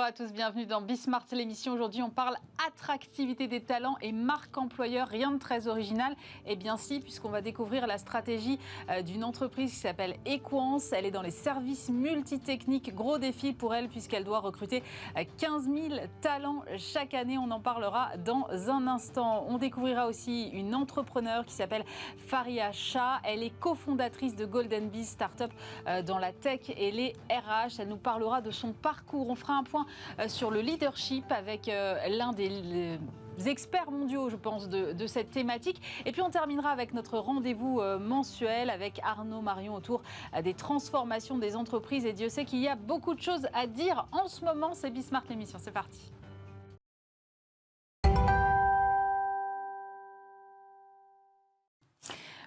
à tous, bienvenue dans Bismart, l'émission. Aujourd'hui, on parle attractivité des talents et marque employeur. Rien de très original. Eh bien si, puisqu'on va découvrir la stratégie d'une entreprise qui s'appelle Equance. Elle est dans les services multitechniques. Gros défi pour elle puisqu'elle doit recruter 15 000 talents chaque année. On en parlera dans un instant. On découvrira aussi une entrepreneure qui s'appelle Faria Shah. Elle est cofondatrice de Golden Bees Startup dans la tech et les RH. Elle nous parlera de son parcours. On fera un point sur le leadership avec l'un des experts mondiaux, je pense, de cette thématique. Et puis on terminera avec notre rendez-vous mensuel avec Arnaud Marion autour des transformations des entreprises. Et Dieu sait qu'il y a beaucoup de choses à dire en ce moment. C'est Bismart l'émission, c'est parti.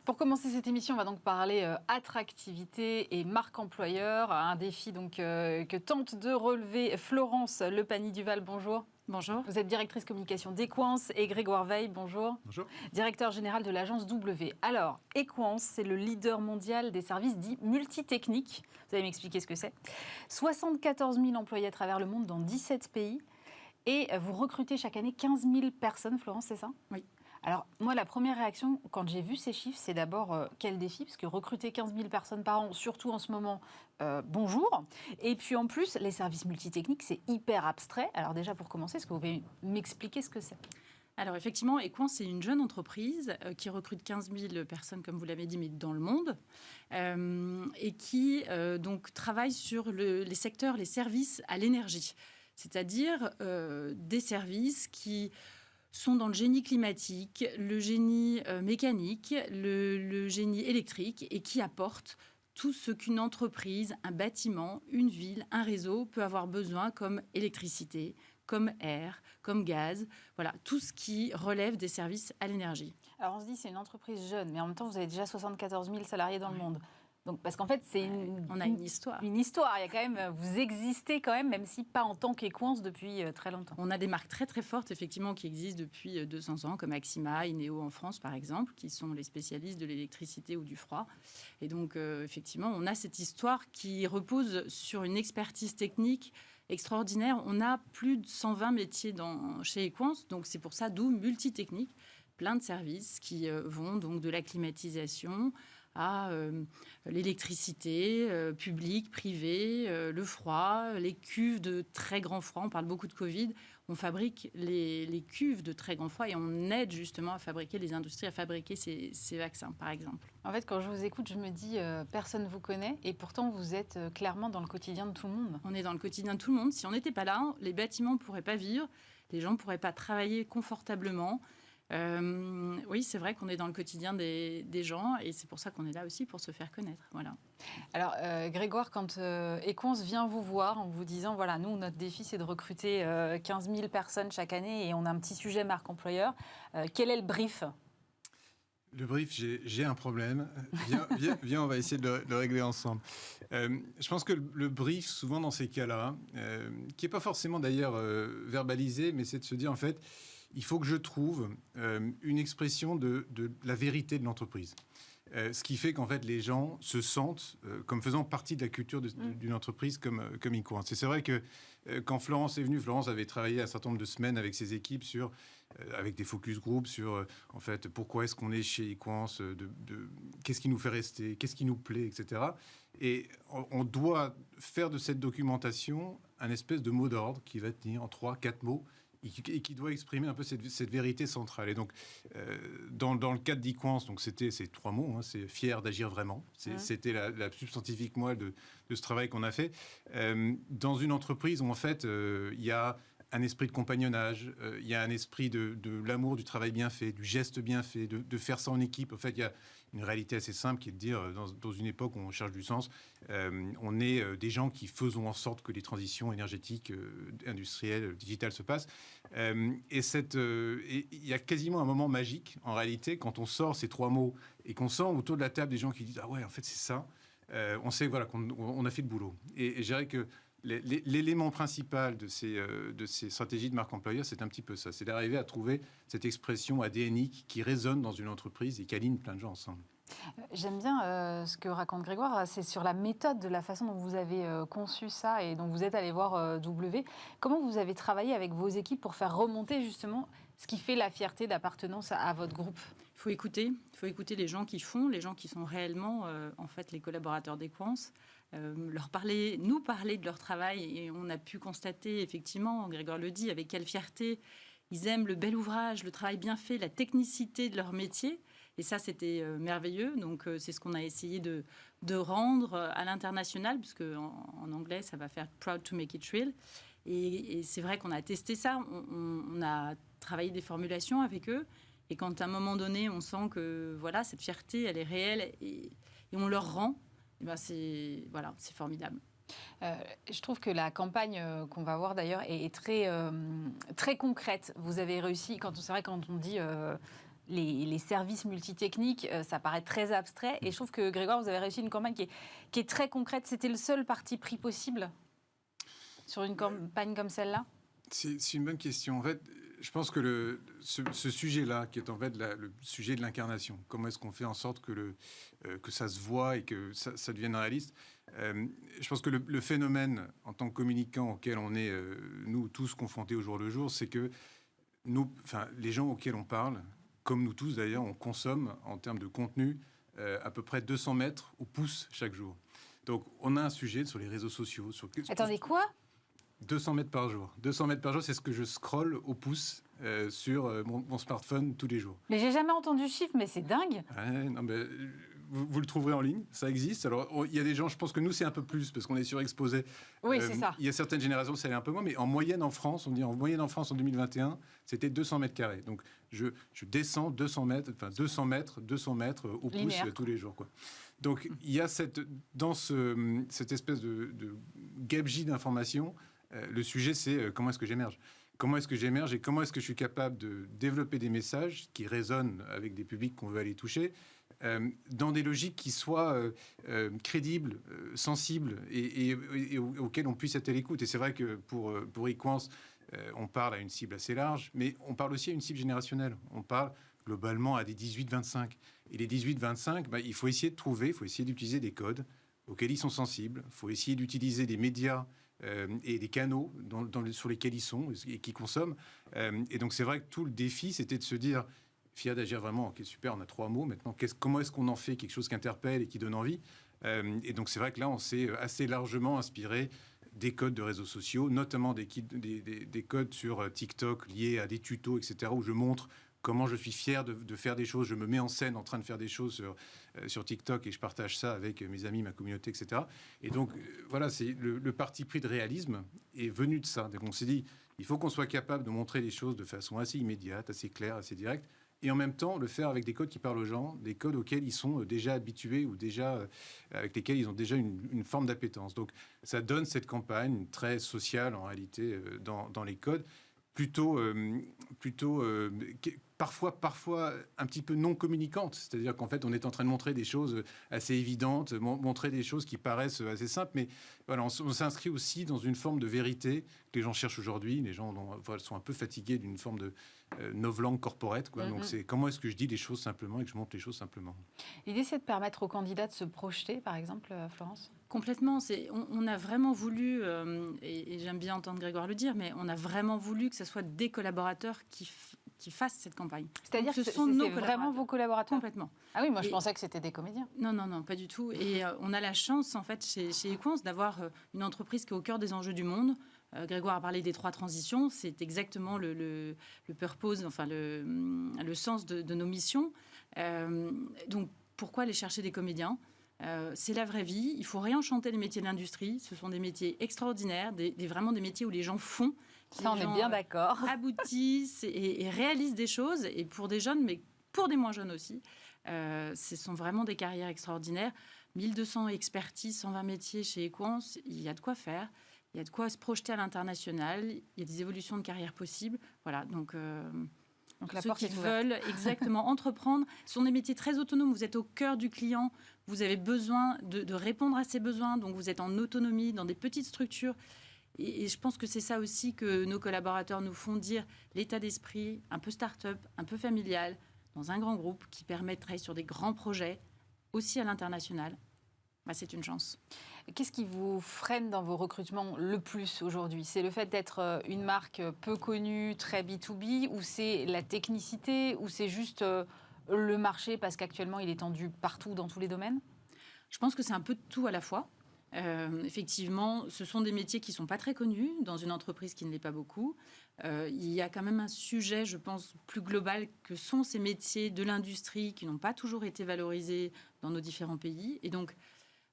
Pour commencer cette émission, on va donc parler attractivité et marque employeur, un défi donc, que tente de relever Florence Lepagny-Duval. Bonjour. Bonjour. Vous êtes directrice communication d'Equance et Grégoire Veil, bonjour. Bonjour. Directeur général de l'agence W. Alors, Equance, c'est le leader mondial des services dits multitechniques. Vous allez m'expliquer ce que c'est. 74 000 employés à travers le monde dans 17 pays. Et vous recrutez chaque année 15 000 personnes, Florence, c'est ça? Oui. Alors, moi, la première réaction, quand j'ai vu ces chiffres, c'est d'abord quel défi, parce que recruter 15 000 personnes par an, surtout en ce moment, bonjour. Et puis en plus, les services multitechniques, c'est hyper abstrait. Alors déjà, pour commencer, est-ce que vous pouvez m'expliquer ce que c'est? Alors effectivement, Equance, c'est une jeune entreprise qui recrute 15 000 personnes, comme vous l'avez dit, mais dans le monde, et qui donc travaille sur les secteurs, les services à l'énergie, c'est-à-dire des services qui sont dans le génie climatique, le génie mécanique, le génie électrique et qui apportent tout ce qu'une entreprise, un bâtiment, une ville, un réseau peut avoir besoin comme électricité, comme air, comme gaz, voilà, tout ce qui relève des services à l'énergie. Alors on se dit c'est une entreprise jeune, mais en même temps vous avez déjà 74 000 salariés dans le monde. Donc, parce qu'en fait, c'est on a une histoire. Une histoire. Il y a quand même, vous existez quand même si pas en tant qu'Equance depuis très longtemps. On a des marques très très fortes, effectivement, qui existent depuis 200 ans, comme Axima, Ineo en France, par exemple, qui sont les spécialistes de l'électricité ou du froid. Et donc, effectivement, on a cette histoire qui repose sur une expertise technique extraordinaire. On a plus de 120 métiers chez Equance, donc c'est pour ça, d'où multitechnique, plein de services qui vont donc de la climatisation à l'électricité publique, privée, le froid, les cuves de très grand froid. On parle beaucoup de Covid. On fabrique les cuves de très grand froid et on aide justement à fabriquer les industries, à fabriquer ces vaccins, par exemple. En fait, quand je vous écoute, je me dis personne ne vous connaît et pourtant vous êtes clairement dans le quotidien de tout le monde. On est dans le quotidien de tout le monde. Si on n'était pas là, les bâtiments ne pourraient pas vivre, les gens ne pourraient pas travailler confortablement. Oui, c'est vrai qu'on est dans le quotidien des gens et c'est pour ça qu'on est là aussi pour se faire connaître. Voilà. Alors, Grégoire, quand Equance vient vous voir en vous disant, voilà, nous, notre défi, c'est de recruter 15 000 personnes chaque année et on a un petit sujet marque employeur, quel est le brief ? Le brief, j'ai un problème. Viens, on va essayer de le régler ensemble. Je pense que le brief, souvent dans ces cas-là, qui n'est pas forcément d'ailleurs verbalisé, mais c'est de se dire, en fait, il faut que je trouve une expression de la vérité de l'entreprise. Ce qui fait qu'en fait, les gens se sentent comme faisant partie de la culture d'une entreprise comme Equance. Et c'est vrai que quand Florence est venue, Florence avait travaillé un certain nombre de semaines avec ses équipes avec des focus group sur en fait, pourquoi est-ce qu'on est chez Equance, qu'est-ce qui nous fait rester, qu'est-ce qui nous plaît, etc. Et on doit faire de cette documentation un espèce de mot d'ordre qui va tenir en 3-4 mots et qui doit exprimer un peu cette vérité centrale. Et donc, dans le cadre d'Equance, donc c'était ces 3 mots, hein, c'est fier d'agir vraiment. C'était la substantifique moelle de ce travail qu'on a fait. Dans une entreprise où, en fait, il y a un esprit de compagnonnage, il y a un esprit de l'amour du travail bien fait, du geste bien fait, de faire ça en équipe. En fait, il y a une réalité assez simple qui est de dire, dans une époque où on cherche du sens, on est des gens qui faisons en sorte que les transitions énergétiques, industrielles, digitales se passent. Et il y a quasiment un moment magique, en réalité, quand on sort ces 3 mots et qu'on sent autour de la table des gens qui disent « Ah ouais, en fait, c'est ça », on sait voilà, qu'on a fait le boulot. Et je dirais que l'élément principal de ces stratégies de marque employeur, c'est un petit peu ça. C'est d'arriver à trouver cette expression ADNique qui résonne dans une entreprise et qui aligne plein de gens ensemble. J'aime bien ce que raconte Grégoire, c'est sur la méthode, de la façon dont vous avez conçu ça et dont vous êtes allé voir W. Comment vous avez travaillé avec vos équipes pour faire remonter justement ce qui fait la fierté d'appartenance à votre groupe? Il faut écouter les gens qui font, les gens qui sont réellement en fait les collaborateurs d'Equance, nous parler de leur travail, et on a pu constater effectivement, Grégoire le dit, avec quelle fierté ils aiment le bel ouvrage, le travail bien fait, la technicité de leur métier. Et ça, c'était merveilleux. Donc, c'est ce qu'on a essayé de rendre à l'international, puisque en anglais, ça va faire « proud to make it real ». Et c'est vrai qu'on a testé ça. On a travaillé des formulations avec eux. Et quand, à un moment donné, on sent que voilà, cette fierté, elle est réelle et on leur rend, et ben c'est formidable. Je trouve que la campagne qu'on va voir d'ailleurs est très concrète. Vous avez réussi, c'est vrai, quand on dit... Les services multitechniques, ça paraît très abstrait. Et je trouve que, Grégoire, vous avez réussi une campagne qui est très concrète. C'était le seul parti pris possible sur une campagne comme celle-là? C'est une bonne question. En fait, je pense que ce sujet-là, qui est en fait le sujet de l'incarnation, comment est-ce qu'on fait en sorte que ça se voit et que ça devienne réaliste, je pense que le phénomène, en tant que communicant auquel on est, nous tous, confrontés au jour le jour, c'est que les gens auxquels on parle, comme nous tous d'ailleurs, on consomme en termes de contenu à peu près 200 mètres au pouce chaque jour. Donc on a un sujet sur les réseaux sociaux. Attendez, quoi ? 200 mètres par jour. 200 mètres par jour, c'est ce que je scrolle au pouce sur mon smartphone tous les jours. Mais j'ai jamais entendu ce chiffre, mais c'est dingue. Ouais, non, mais vous le trouverez en ligne, ça existe. Alors, il y a des gens, je pense que nous, c'est un peu plus, parce qu'on est surexposé. Oui, c'est ça. Il y a certaines générations, ça allait un peu moins, mais en moyenne en France, en 2021, c'était 200 mètres carrés. Donc, je descends 200 mètres au pouce tous les jours, quoi. Donc, il y a cette espèce de gabegie d'informations. Le sujet, c'est comment est-ce que j'émerge ? Comment est-ce que j'émerge et comment est-ce que je suis capable de développer des messages qui résonnent avec des publics qu'on veut aller toucher dans des logiques qui soient crédibles, sensibles et auxquelles on puisse être à l'écoute. Et c'est vrai que pour Equance, on parle à une cible assez large, mais on parle aussi à une cible générationnelle. On parle globalement à des 18-25. Et les 18-25, il faut essayer d'utiliser des codes auxquels ils sont sensibles. Il faut essayer d'utiliser des médias et des canaux sur lesquels ils sont et qui consomment. Et donc, c'est vrai que tout le défi, c'était de se dire, fier d'agir vraiment, ok, super, on a 3 mots, maintenant, comment est-ce qu'on en fait quelque chose qui interpelle et qui donne envie ? Et donc, c'est vrai que là, on s'est assez largement inspiré des codes de réseaux sociaux, notamment des codes sur TikTok liés à des tutos, etc., où je montre comment je suis fier de faire des choses, je me mets en scène en train de faire des choses sur TikTok et je partage ça avec mes amis, ma communauté, etc. Et donc, voilà, c'est le parti pris de réalisme est venu de ça. Donc, on s'est dit, il faut qu'on soit capable de montrer les choses de façon assez immédiate, assez claire, assez directe, et en même temps, le faire avec des codes qui parlent aux gens, des codes auxquels ils sont déjà habitués ou avec lesquels ils ont déjà une forme d'appétence. Donc, ça donne cette campagne très sociale, en réalité, dans les codes, plutôt parfois un petit peu non communicante. C'est-à-dire qu'en fait, on est en train de montrer des choses assez évidentes, montrer des choses qui paraissent assez simples, mais voilà, on s'inscrit aussi dans une forme de vérité que les gens cherchent aujourd'hui. Les gens sont un peu fatigués d'une forme de novlangue corporate, quoi. Donc, c'est comment est-ce que je dis les choses simplement et que je montre les choses simplement. L'idée, c'est de permettre aux candidats de se projeter, par exemple, Florence ? Complètement. On a vraiment voulu, et j'aime bien entendre Grégoire le dire, mais on a vraiment voulu que ce soit des collaborateurs qui fassent cette campagne. C'est-à-dire que c'est vraiment vos collaborateurs ? Complètement. Ah oui, moi je pensais que c'était des comédiens. Non, pas du tout. Et on a la chance, en fait, chez Equance, d'avoir une entreprise qui est au cœur des enjeux du monde. Grégoire a parlé des 3 transitions. C'est exactement le purpose, enfin le sens de nos missions. Donc, pourquoi aller chercher des comédiens ? C'est la vraie vie. Il faut réenchanter les métiers de l'industrie. Ce sont des métiers extraordinaires, vraiment des métiers où les gens font. Ça, on est bien d'accord. Aboutissent et réalisent des choses. Et pour des jeunes, mais pour des moins jeunes aussi. Ce sont vraiment des carrières extraordinaires. 1200 expertises, 120 métiers chez Equance. Il y a de quoi faire. Il y a de quoi se projeter à l'international. Il y a des évolutions de carrière possibles. Voilà, donc Donc la ceux porte qui est ouverte. veulent exactement entreprendre. Ce sont des métiers très autonomes. Vous êtes au cœur du client. Vous avez besoin de répondre à ses besoins. Donc vous êtes en autonomie dans des petites structures. Et je pense que c'est ça aussi que nos collaborateurs nous font dire, l'état d'esprit un peu start-up, un peu familial, dans un grand groupe qui permet de travailler sur des grands projets, aussi à l'international. C'est une chance. Qu'est-ce qui vous freine dans vos recrutements le plus aujourd'hui? C'est le fait d'être une marque peu connue, très B2B, ou c'est la technicité, ou c'est juste le marché parce qu'actuellement il est tendu partout dans tous les domaines? Je pense que c'est un peu de tout à la fois. Effectivement, ce sont des métiers qui ne sont pas très connus dans une entreprise qui ne l'est pas beaucoup. Il y a quand même un sujet, je pense, plus global que sont ces métiers de l'industrie qui n'ont pas toujours été valorisés dans nos différents pays. Et donc,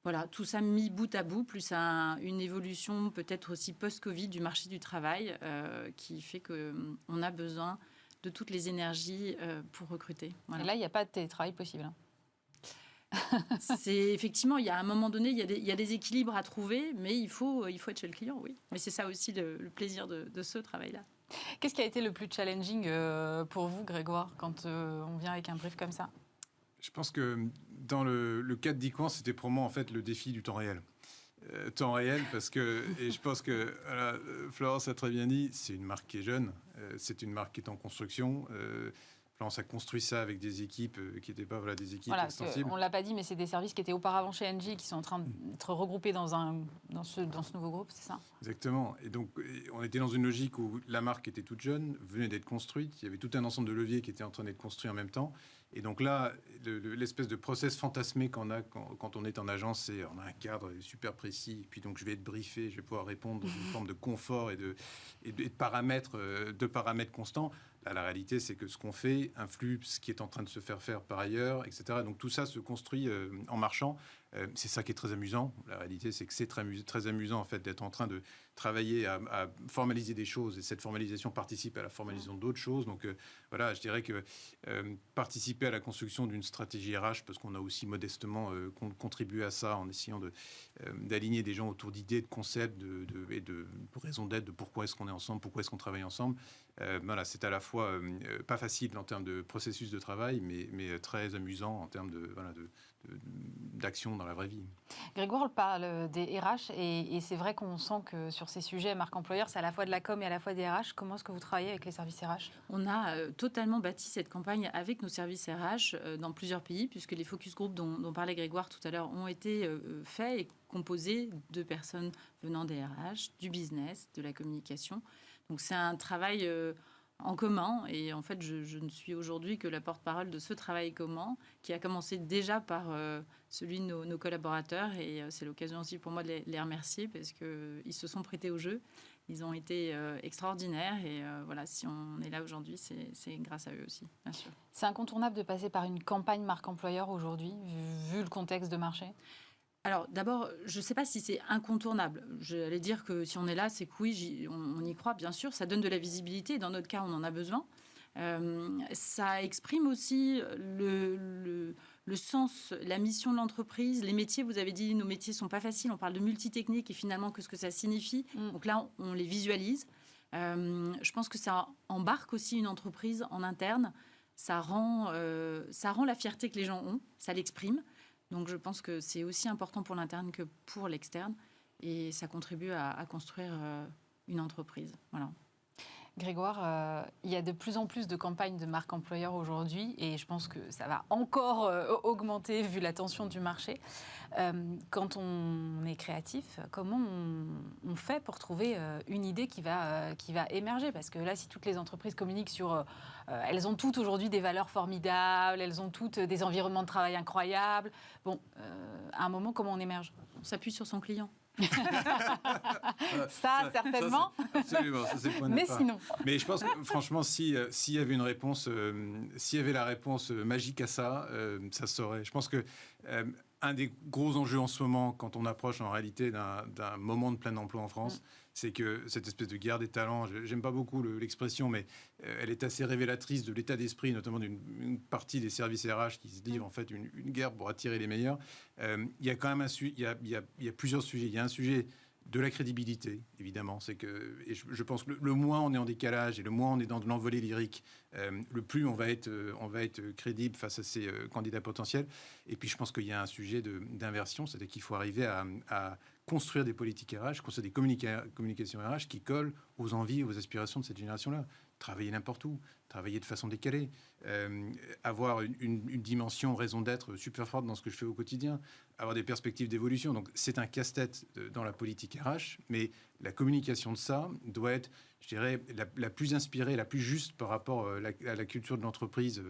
voilà, tout ça mis bout à bout, plus une évolution peut-être aussi post-Covid du marché du travail qui fait qu'on a besoin de toutes les énergies pour recruter. Voilà. Et là, il n'y a pas de télétravail possible. C'est effectivement, il y a un moment donné, il y a des équilibres à trouver, mais il faut être chez le client, oui. Mais c'est ça aussi le plaisir de ce travail-là. Qu'est-ce qui a été le plus challenging pour vous, Grégoire, quand on vient avec un brief comme ça? Je pense que dans le cadre d'Equance, c'était pour moi en fait le défi du temps réel. Temps réel parce que, et je pense que voilà, Florence a très bien dit, c'est une marque qui est jeune, c'est une marque qui est en construction. Florence a construit ça avec des équipes qui n'étaient pas des équipes extensibles. On ne l'a pas dit, mais c'est des services qui étaient auparavant chez Engie qui sont en train d'être regroupés dans ce nouveau groupe, c'est ça? Exactement. Et donc, on était dans une logique où la marque était toute jeune, venait d'être construite. Il y avait tout un ensemble de leviers qui étaient en train d'être construits en même temps. Et donc là, l'espèce de process fantasmé qu'on a quand on est en agence, c'est on a un cadre super précis. Et puis donc, je vais être briefé, je vais pouvoir répondre dans une forme de confort et de paramètres constants. Là, la réalité, c'est que ce qu'on fait influe ce qui est en train de se faire par ailleurs, etc. Donc tout ça se construit en marchant. C'est ça qui est très amusant. La réalité, c'est que c'est très amusant en fait d'être en train de travailler à formaliser des choses. Et cette formalisation participe à la formalisation d'autres choses. Donc voilà, je dirais que participer à la construction d'une stratégie RH, parce qu'on a aussi modestement contribué à ça en essayant d'aligner des gens autour d'idées, de concepts, et de raisons d'être, de pourquoi est-ce qu'on est ensemble, pourquoi est-ce qu'on travaille ensemble. Voilà, c'est à la fois pas facile en termes de processus de travail, mais très amusant en termes d'action dans la vraie vie. Grégoire parle des RH et c'est vrai qu'on sent que sur ces sujets, marque employeur, c'est à la fois de la com et à la fois des RH. Comment est-ce que vous travaillez avec les services RH? On a totalement bâti cette campagne avec nos services RH dans plusieurs pays, puisque les focus group dont parlait Grégoire tout à l'heure ont été faits et composés de personnes venant des RH, du business, de la communication. Donc c'est un travail en commun. Et en fait, je ne suis aujourd'hui que la porte-parole de ce travail commun qui a commencé déjà par celui de nos collaborateurs. Et c'est l'occasion aussi pour moi de les remercier parce qu'ils se sont prêtés au jeu. Ils ont été extraordinaires. Et voilà, si on est là aujourd'hui, c'est grâce à eux aussi, bien sûr. C'est incontournable de passer par une campagne marque employeur aujourd'hui, vu le contexte de marché? Alors d'abord, je ne sais pas si c'est incontournable. J'allais dire que si on est là, c'est que oui, on y croit, bien sûr. Ça donne de la visibilité. Dans notre cas, on en a besoin. Ça exprime aussi le sens, la mission de l'entreprise, les métiers. Vous avez dit, nos métiers ne sont pas faciles. On parle de multitechnique et finalement, qu'est-ce que ça signifie? Donc là, on les visualise. Je pense que ça embarque aussi une entreprise en interne. Ça rend la fierté que les gens ont. Ça l'exprime. Donc, je pense que c'est aussi important pour l'interne que pour l'externe. Et ça contribue à construire une entreprise. Voilà. Grégoire, il y a de plus en plus de campagnes de marque employeur aujourd'hui et je pense que ça va encore augmenter vu la tension du marché. Quand on est créatif, comment on fait pour trouver une idée qui va émerger? Parce que là, si toutes les entreprises communiquent sur... elles ont toutes aujourd'hui des valeurs formidables, elles ont toutes des environnements de travail incroyables. Bon, à un moment, comment on émerge? On s'appuie sur son client. Ça, certainement. Absolument, ça, c'est le point de Mais départ. sinon. Mais je pense que franchement, s'il y avait une réponse, s'il y avait la réponse magique à ça, ça se saurait. Je pense que un des gros enjeux en ce moment, quand on approche en réalité d'un moment de plein emploi en France, c'est que cette espèce de guerre des talents, j'aime pas beaucoup l'expression, mais elle est assez révélatrice de l'état d'esprit, notamment d'une partie des services RH qui se livrent en fait une guerre pour attirer les meilleurs. Il y a quand même il y a plusieurs sujets. Il y a un sujet de la crédibilité, évidemment. Et je pense que le moins on est en décalage et le moins on est dans de l'envolée lyrique, le plus on va être crédible face à ces candidats potentiels. Et puis je pense qu'il y a un sujet d'inversion, c'est-à-dire qu'il faut arriver à construire des politiques RH, construire des communications RH qui collent aux envies et aux aspirations de cette génération-là. Travailler n'importe où, travailler de façon décalée, avoir une dimension, raison d'être super forte dans ce que je fais au quotidien, avoir des perspectives d'évolution. Donc c'est un casse-tête dans la politique RH, mais la communication de ça doit être, je dirais, la plus inspirée, la plus juste par rapport à la culture de l'entreprise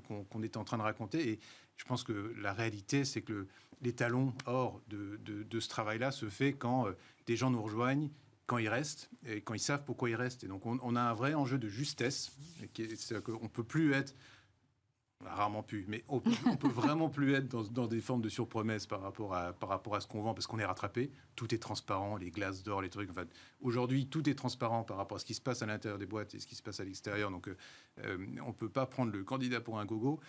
qu'on est en train de raconter. Et je pense que la réalité, c'est que l'étalon hors de ce travail-là se fait quand des gens nous rejoignent, quand ils restent et quand ils savent pourquoi ils restent. Et donc, on a un vrai enjeu de justesse. C'est-à-dire qu'on ne peut plus être, on a rarement pu, mais on peut vraiment plus être dans des formes de surpromesses par rapport à ce qu'on vend, parce qu'on est rattrapé. Tout est transparent, les glaces d'or, les trucs. Enfin, aujourd'hui, tout est transparent par rapport à ce qui se passe à l'intérieur des boîtes et ce qui se passe à l'extérieur. Donc, on ne peut pas prendre le candidat pour un gogo.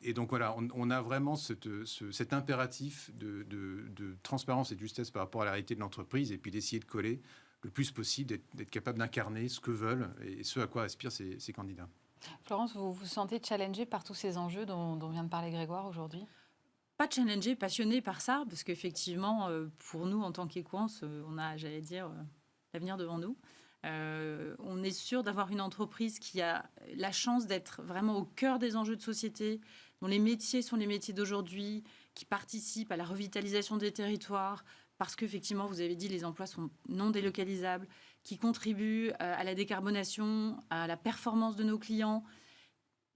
Et donc, voilà, on a vraiment cet impératif de transparence et de justesse par rapport à la réalité de l'entreprise, et puis d'essayer de coller le plus possible, d'être capable d'incarner ce que veulent et ce à quoi aspirent ces candidats. Florence, vous vous sentez challengée par tous ces enjeux dont vient de parler Grégoire aujourd'hui ? Pas challengée, passionnée par ça, parce qu'effectivement, pour nous, en tant qu'Equance, on a, j'allais dire, l'avenir devant nous. On est sûr d'avoir une entreprise qui a la chance d'être vraiment au cœur des enjeux de société, dont les métiers sont les métiers d'aujourd'hui, qui participent à la revitalisation des territoires, parce qu'effectivement, vous avez dit, les emplois sont non délocalisables, qui contribuent à la décarbonation, à la performance de nos clients.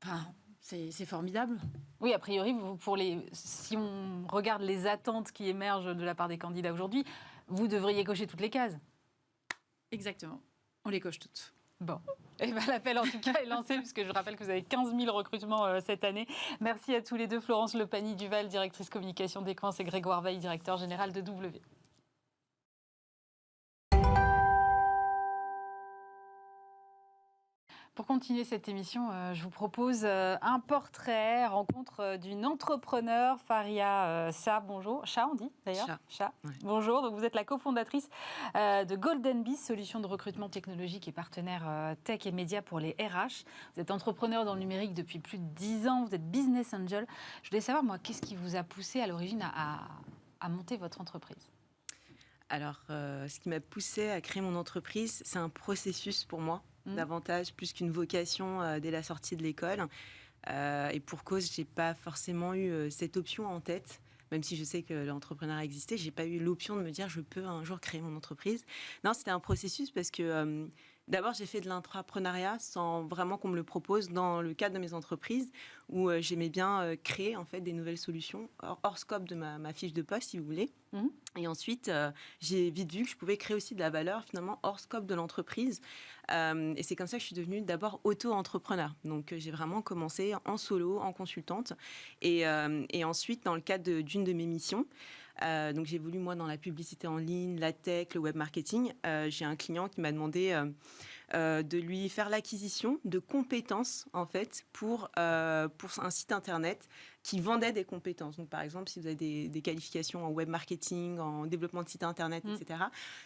Enfin, c'est formidable. Oui, a priori, si on regarde les attentes qui émergent de la part des candidats aujourd'hui, vous devriez cocher toutes les cases. Exactement. On les coche toutes. Bon. Eh ben, l'appel en tout cas est lancé, puisque je rappelle que vous avez 15 000 recrutements cette année. Merci à tous les deux. Florence Lepagny-Duval, directrice communication d'Equance, et Grégoire Veil, directeur général de W. Pour continuer cette émission, je vous propose un portrait, rencontre d'une entrepreneur, Faria Shah. Bonjour. Shah, on dit d'ailleurs. Shah. Ouais. Bonjour. Donc, vous êtes la cofondatrice de Golden Bees, solution de recrutement technologique et partenaire tech et médias pour les RH. Vous êtes entrepreneur dans le numérique depuis plus de 10 ans. Vous êtes business angel. Je voulais savoir, moi, qu'est-ce qui vous a poussé à l'origine à monter votre entreprise ? Alors, ce qui m'a poussé à créer mon entreprise, c'est un processus pour moi. Davantage, plus qu'une vocation dès la sortie de l'école. Et pour cause, je n'ai pas forcément eu cette option en tête, même si je sais que l'entrepreneuriat existait, je n'ai pas eu l'option de me dire je peux un jour créer mon entreprise. Non, c'était un processus parce que d'abord, j'ai fait de l'intrapreneuriat sans vraiment qu'on me le propose dans le cadre de mes entreprises où j'aimais bien créer en fait des nouvelles solutions hors scope de ma fiche de poste, si vous voulez. Et ensuite, j'ai vite vu que je pouvais créer aussi de la valeur finalement hors scope de l'entreprise. Et c'est comme ça que je suis devenue d'abord auto-entrepreneur. Donc, j'ai vraiment commencé en solo, en consultante. Et ensuite, dans le cadre d'une de mes missions, donc j'ai évolué moi dans la publicité en ligne, la tech, le web marketing. J'ai un client qui m'a demandé de lui faire l'acquisition de compétences en fait pour un site internet qui vendait des compétences. Donc, par exemple, si vous avez des qualifications en web marketing, en développement de site internet, etc.,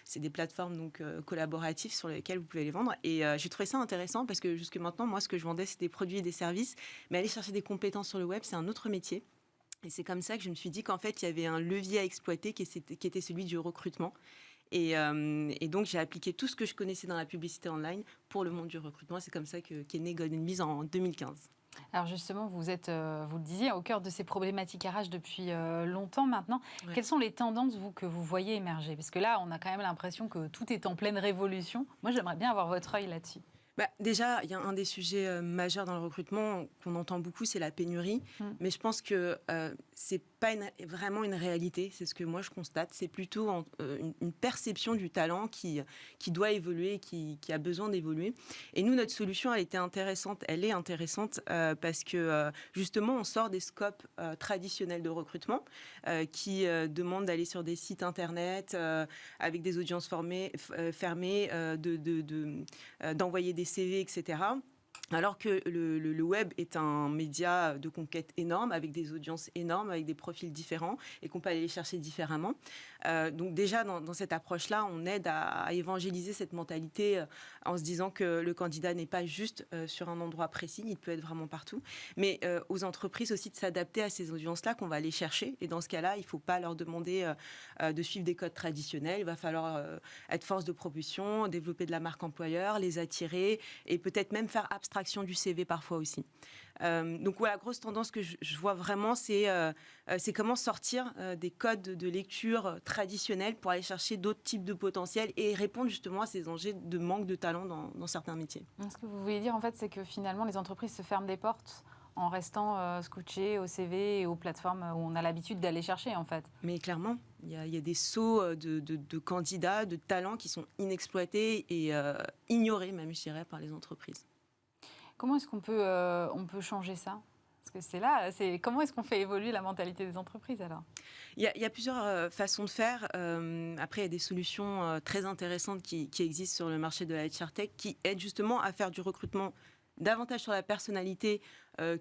c'est des plateformes donc, collaboratives sur lesquelles vous pouvez les vendre. Et j'ai trouvé ça intéressant parce que jusque maintenant, moi, ce que je vendais, c'est des produits et des services. Mais aller chercher des compétences sur le web, c'est un autre métier. Et c'est comme ça que je me suis dit qu'en fait, il y avait un levier à exploiter qui était celui du recrutement. Et donc, j'ai appliqué tout ce que je connaissais dans la publicité online pour le monde du recrutement. C'est comme ça qu'est née Golden Bees en 2015. Alors justement, vous êtes, vous le disiez, au cœur de ces problématiques RH depuis longtemps maintenant. Ouais. Quelles sont les tendances que vous voyez émerger ? Parce que là, on a quand même l'impression que tout est en pleine révolution. Moi, j'aimerais bien avoir votre œil là-dessus. Déjà, il y a un des sujets majeurs dans le recrutement qu'on entend beaucoup, c'est la pénurie. Mais je pense que c'est pas vraiment une réalité. C'est ce que moi je constate. C'est plutôt une perception du talent qui doit évoluer, qui a besoin d'évoluer. Et nous, notre solution a été intéressante. Elle est intéressante parce que justement, on sort des scopes traditionnels de recrutement qui demandent d'aller sur des sites internet avec des audiences fermées, d'envoyer des CV, etc. Alors que le web est un média de conquête énorme, avec des audiences énormes, avec des profils différents, et qu'on peut aller les chercher différemment. Donc déjà, dans cette approche-là, on aide à évangéliser cette mentalité en se disant que le candidat n'est pas juste sur un endroit précis, il peut être vraiment partout. Mais aux entreprises aussi de s'adapter à ces audiences-là qu'on va aller chercher. Et dans ce cas-là, il ne faut pas leur demander de suivre des codes traditionnels. Il va falloir être force de propulsion, développer de la marque employeur, les attirer et peut-être même faire abstraction du CV parfois aussi. Donc la grosse tendance que je vois vraiment, c'est comment sortir des codes de lecture traditionnels pour aller chercher d'autres types de potentiels et répondre justement à ces enjeux de manque de talent dans certains métiers. Ce que vous voulez dire, en fait, c'est que finalement, les entreprises se ferment des portes en restant scotchées au CV et aux plateformes où on a l'habitude d'aller chercher, en fait. Mais clairement, il y a des sauts de candidats, de talents qui sont inexploités et ignorés même, je dirais, par les entreprises. Comment est-ce qu'on peut changer ça? Parce que comment est-ce qu'on fait évoluer la mentalité des entreprises alors? Il y a plusieurs façons de faire. Après, il y a des solutions très intéressantes qui existent sur le marché de la HR Tech qui aident justement à faire du recrutement davantage sur la personnalité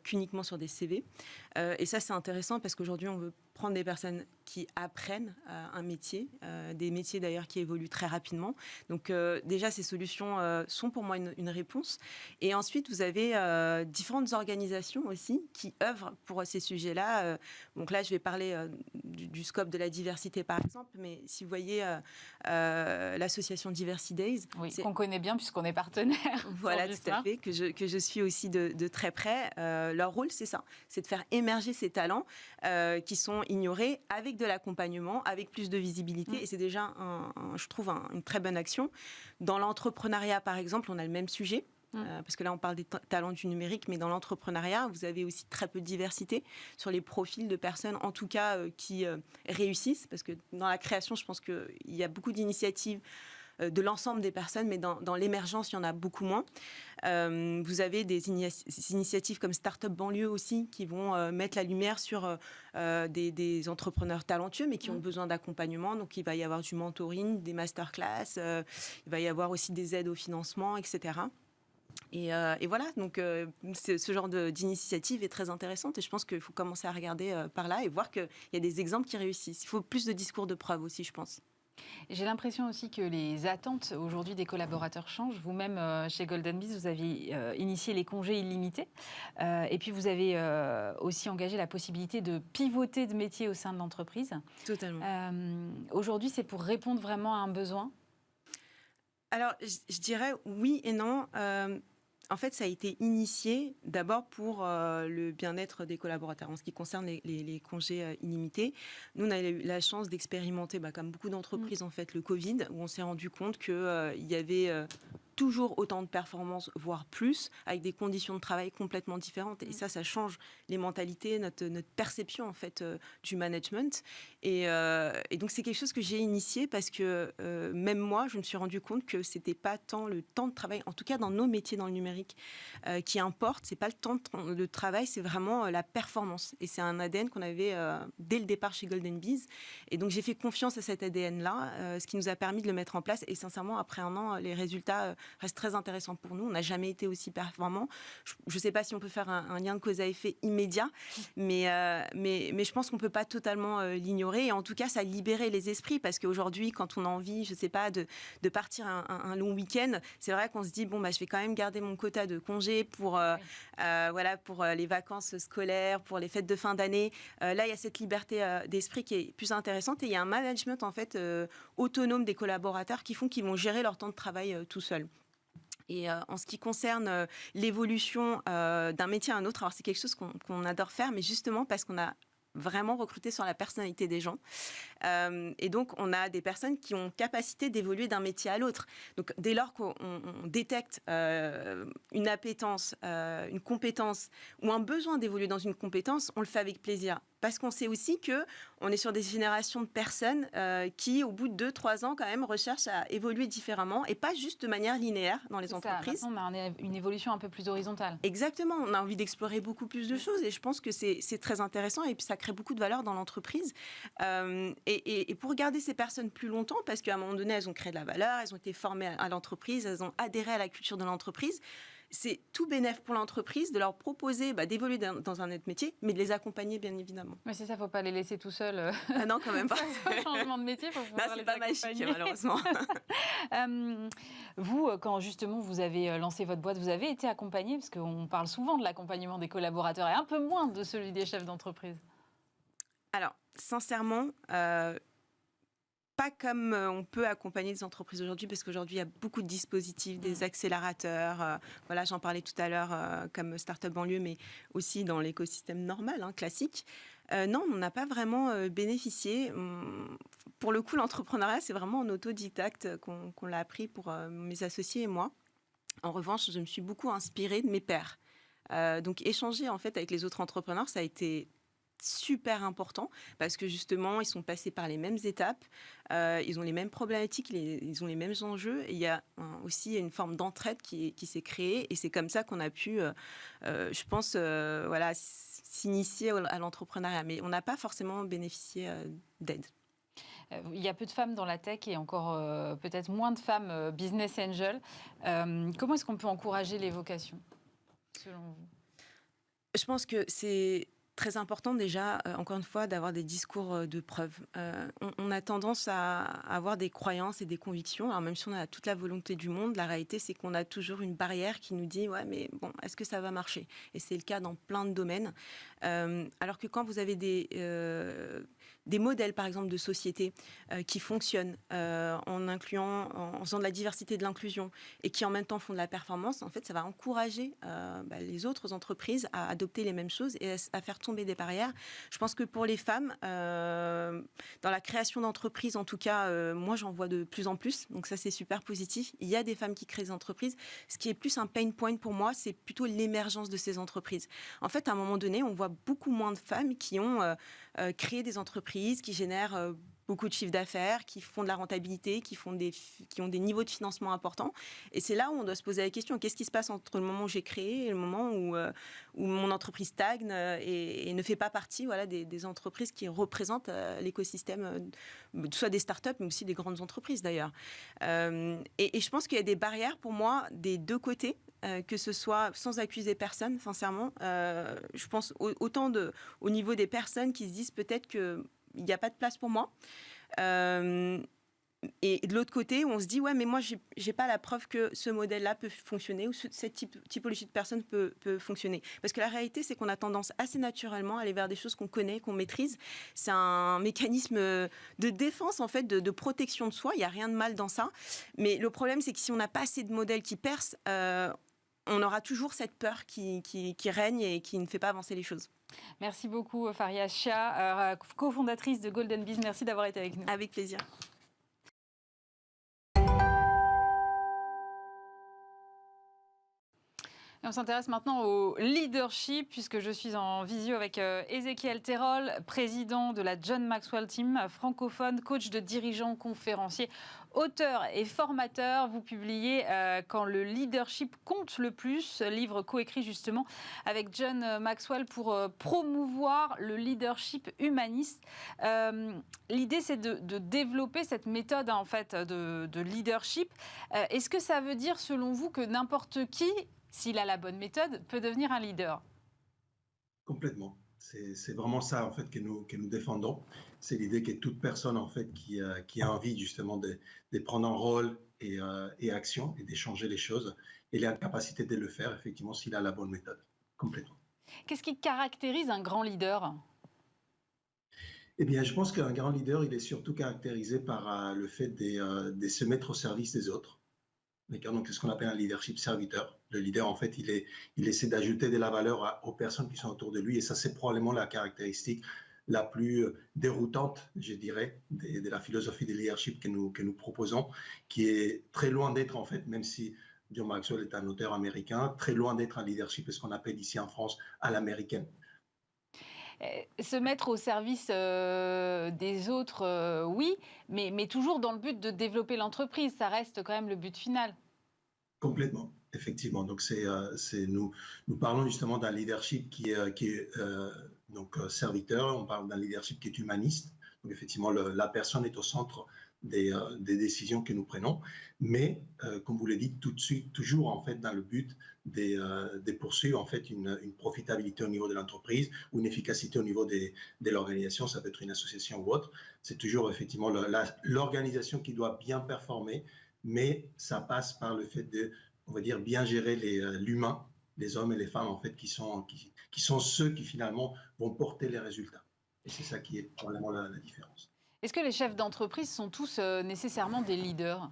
qu'uniquement sur des CV. Et ça, c'est intéressant parce qu'aujourd'hui, on veut prendre des personnes qui apprennent un métier, des métiers d'ailleurs qui évoluent très rapidement. Donc déjà, ces solutions sont pour moi une réponse. Et ensuite, vous avez différentes organisations aussi qui œuvrent pour ces sujets-là. Donc là, je vais parler du scope de la diversité, par exemple. Mais si vous voyez l'association Diversity Days... Oui, qu'on connaît bien puisqu'on est partenaire. Voilà, tout à fait, que je suis aussi de très près. Leur rôle, c'est ça, c'est de faire émerger ces talents qui sont ignorés avec de l'accompagnement, avec plus de visibilité. Et c'est déjà, je trouve, une très bonne action. Dans l'entrepreneuriat, par exemple, on a le même sujet. Parce que là, on parle des talents du numérique, mais dans l'entrepreneuriat, vous avez aussi très peu de diversité sur les profils de personnes, en tout cas, qui réussissent. Parce que dans la création, je pense qu'il y a beaucoup d'initiatives de l'ensemble des personnes, mais dans l'émergence, il y en a beaucoup moins. Vous avez des initiatives comme Startup Banlieue aussi, qui vont mettre la lumière sur des entrepreneurs talentueux, mais qui ont besoin d'accompagnement. Donc, il va y avoir du mentoring, des masterclass, il va y avoir aussi des aides au financement, etc. Et voilà, donc ce genre d'initiative est très intéressante et je pense qu'il faut commencer à regarder par là et voir qu'il y a des exemples qui réussissent. Il faut plus de discours de preuve aussi, je pense. J'ai l'impression aussi que les attentes aujourd'hui des collaborateurs changent. Vous-même, chez Golden Bees, vous avez initié les congés illimités. Et puis, vous avez aussi engagé la possibilité de pivoter de métier au sein de l'entreprise. Totalement. Aujourd'hui, c'est pour répondre vraiment à un besoin? Alors, je dirais oui et non. En fait, ça a été initié d'abord pour le bien-être des collaborateurs. En ce qui concerne les congés illimités, nous, on a eu la chance d'expérimenter, comme beaucoup d'entreprises, en fait, le Covid, où on s'est rendu compte qu'il y avait toujours autant de performances, voire plus, avec des conditions de travail complètement différentes. Et ça change les mentalités, notre perception, en fait, du management. Et donc, c'est quelque chose que j'ai initié parce que même moi, je me suis rendu compte que c'était pas tant le temps de travail, en tout cas dans nos métiers dans le numérique, qui importe. C'est pas le temps de travail, c'est vraiment la performance. Et c'est un ADN qu'on avait dès le départ chez Golden Bees. Et donc, j'ai fait confiance à cet ADN-là, ce qui nous a permis de le mettre en place. Et sincèrement, après un an, les résultats reste très intéressant pour nous. On n'a jamais été aussi performants. Je ne sais pas si on peut faire un lien de cause à effet immédiat, mais je pense qu'on ne peut pas totalement l'ignorer. Et en tout cas, ça a libéré les esprits parce qu'aujourd'hui, quand on a envie, je ne sais pas, de partir un long week-end, c'est vrai qu'on se dit, je vais quand même garder mon quota de congés pour les vacances scolaires, pour les fêtes de fin d'année. Là, il y a cette liberté d'esprit qui est plus intéressante et il y a un management en fait autonome des collaborateurs qui font qu'ils vont gérer leur temps de travail tout seuls. Et en ce qui concerne l'évolution d'un métier à un autre, alors c'est quelque chose qu'on adore faire, mais justement parce qu'on a vraiment recruté sur la personnalité des gens. Et donc, on a des personnes qui ont capacité d'évoluer d'un métier à l'autre. Donc, dès lors qu'on détecte une appétence, une compétence ou un besoin d'évoluer dans une compétence, on le fait avec plaisir. Parce qu'on sait aussi qu'on est sur des générations de personnes qui, au bout de 2-3 ans, quand même, recherchent à évoluer différemment et pas juste de manière linéaire dans les entreprises. Ça, maintenant, on a une évolution un peu plus horizontale. Exactement. On a envie d'explorer beaucoup plus de choses et je pense que c'est très intéressant et puis ça crée beaucoup de valeur dans l'entreprise. Et pour garder ces personnes plus longtemps, parce qu'à un moment donné, elles ont créé de la valeur, elles ont été formées à l'entreprise, elles ont adhéré à la culture de l'entreprise, c'est tout bénéf pour l'entreprise de leur proposer d'évoluer dans un autre métier, mais de les accompagner, bien évidemment. Mais c'est ça, il ne faut pas les laisser tout seuls. Ah non, quand même pas. Changement de métier, il faut pouvoir Là, les c'est pas magique, accompagner. malheureusement. Vous, quand justement vous avez lancé votre boîte, vous avez été accompagné, parce qu'on parle souvent de l'accompagnement des collaborateurs et un peu moins de celui des chefs d'entreprise. Alors, sincèrement, pas comme on peut accompagner des entreprises aujourd'hui, parce qu'aujourd'hui, il y a beaucoup de dispositifs, des accélérateurs. Voilà, j'en parlais tout à l'heure, comme Startup Banlieue, mais aussi dans l'écosystème normal, classique. Non, on n'a pas vraiment bénéficié. Pour le coup, l'entrepreneuriat, c'est vraiment en autodidacte qu'on l'a appris pour mes associés et moi. En revanche, je me suis beaucoup inspirée de mes pairs. Donc, échanger en fait avec les autres entrepreneurs, ça a été super important parce que justement, ils sont passés par les mêmes étapes, ils ont les mêmes problématiques, ils ont les mêmes enjeux. Et il y a aussi une forme d'entraide qui s'est créée et c'est comme ça qu'on a pu, je pense, voilà, s'initier à l'entrepreneuriat. Mais on n'a pas forcément bénéficié d'aide. Il y a peu de femmes dans la tech et encore peut-être moins de femmes business angel. Comment est-ce qu'on peut encourager les vocations, selon vous ? Je pense que c'est très important déjà, encore une fois, d'avoir des discours de preuve. On a tendance à avoir des croyances et des convictions. Alors même si on a toute la volonté du monde, la réalité c'est qu'on a toujours une barrière qui nous dit « ouais mais bon, est-ce que ça va marcher ?» Et c'est le cas dans plein de domaines. Alors que quand vous avez des modèles, par exemple, de société qui fonctionnent en faisant de la diversité, de l'inclusion et qui en même temps font de la performance, en fait, ça va encourager les autres entreprises à adopter les mêmes choses et à faire tomber des barrières. Je pense que pour les femmes, dans la création d'entreprises, en tout cas, moi, j'en vois de plus en plus. Donc ça, c'est super positif. Il y a des femmes qui créent des entreprises. Ce qui est plus un pain point pour moi, c'est plutôt l'émergence de ces entreprises. En fait, à un moment donné, on voit beaucoup moins de femmes qui ont créé des entreprises, qui génèrent beaucoup de chiffres d'affaires, qui font de la rentabilité, qui ont des niveaux de financement importants. Et c'est là où on doit se poser la question, qu'est-ce qui se passe entre le moment où j'ai créé et le moment où mon entreprise stagne et ne fait pas partie des entreprises qui représentent l'écosystème, soit des startups, mais aussi des grandes entreprises d'ailleurs. Et je pense qu'il y a des barrières pour moi des deux côtés, que ce soit sans accuser personne, sincèrement. Je pense autant au niveau des personnes qui se disent peut-être qu'il n'y a pas de place pour moi. Et de l'autre côté, on se dit, ouais, mais moi, j'ai pas la preuve que ce modèle-là peut fonctionner ou cette typologie de personne peut fonctionner. Parce que la réalité, c'est qu'on a tendance assez naturellement à aller vers des choses qu'on connaît, qu'on maîtrise. C'est un mécanisme de défense, en fait, de protection de soi. Il n'y a rien de mal dans ça. Mais le problème, c'est que si on n'a pas assez de modèles qui percent, on aura toujours cette peur qui règne et qui ne fait pas avancer les choses. Merci beaucoup, Faria Chia, cofondatrice de Golden Biz. Merci d'avoir été avec nous. Avec plaisir. Et on s'intéresse maintenant au leadership, puisque je suis en visio avec Ezequiel Terol, président de la John Maxwell Team francophone, coach de dirigeants, conférencier, auteur et formateur. Vous publiez Quand le leadership compte le plus, livre coécrit justement avec John Maxwell pour promouvoir le leadership humaniste. L'idée, c'est de développer cette méthode en fait de leadership. Est-ce que ça veut dire, selon vous, que n'importe qui, s'il a la bonne méthode, peut devenir un leader? Complètement. C'est vraiment ça en fait que nous défendons. C'est l'idée que toute personne en fait qui a envie justement de prendre un rôle et action et d'échanger les choses, il a la capacité de le faire effectivement s'il a la bonne méthode. Complètement. Qu'est-ce qui caractérise un grand leader? Eh bien, je pense qu'un grand leader, il est surtout caractérisé par le fait de se mettre au service des autres. Donc, c'est ce qu'on appelle un leadership serviteur. Le leader, en fait, il essaie d'ajouter de la valeur aux personnes qui sont autour de lui. Et ça, c'est probablement la caractéristique la plus déroutante, je dirais, de la philosophie de leadership que nous proposons, qui est très loin d'être, en fait, même si John Maxwell est un auteur américain, très loin d'être un leadership, ce qu'on appelle ici en France, à l'américaine. Se mettre au service des autres, oui, mais toujours dans le but de développer l'entreprise. Ça reste quand même le but final. Complètement, effectivement. Donc, nous parlons justement d'un leadership qui est donc serviteur. On parle d'un leadership qui est humaniste. Donc, effectivement, la personne est au centre des décisions que nous prenons, mais comme vous l'avez dit, tout de suite, toujours en fait dans le but de poursuivre en fait une profitabilité au niveau de l'entreprise ou une efficacité au niveau de l'organisation, ça peut être une association ou autre. C'est toujours effectivement l'organisation qui doit bien performer, mais ça passe par le fait de, on va dire, bien gérer l'humain, les hommes et les femmes en fait qui sont ceux qui finalement vont porter les résultats. Et c'est ça qui est probablement la différence. Est-ce que les chefs d'entreprise sont tous nécessairement des leaders?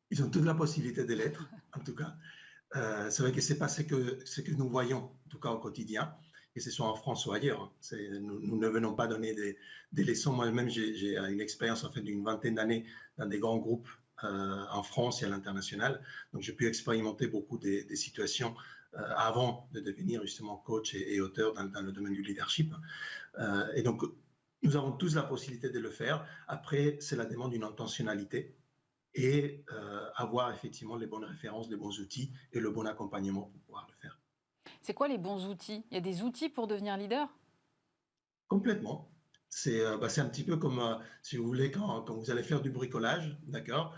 Ils ont toute la possibilité de l'être, en tout cas. C'est vrai que ce n'est pas ce que nous voyons, en tout cas au quotidien, que ce soit en France ou ailleurs. Nous ne venons pas donner des leçons. Moi-même, j'ai une expérience en fait, d'une vingtaine d'années dans des grands groupes en France et à l'international. Donc, j'ai pu expérimenter beaucoup des situations avant de devenir justement coach et auteur dans le domaine du leadership. Et donc, nous avons tous la possibilité de le faire. Après, c'est la demande d'une intentionnalité et avoir effectivement les bonnes références, les bons outils et le bon accompagnement pour pouvoir le faire. C'est quoi les bons outils? Il y a des outils pour devenir leader? Complètement. C'est un petit peu comme, si vous voulez, quand vous allez faire du bricolage, d'accord,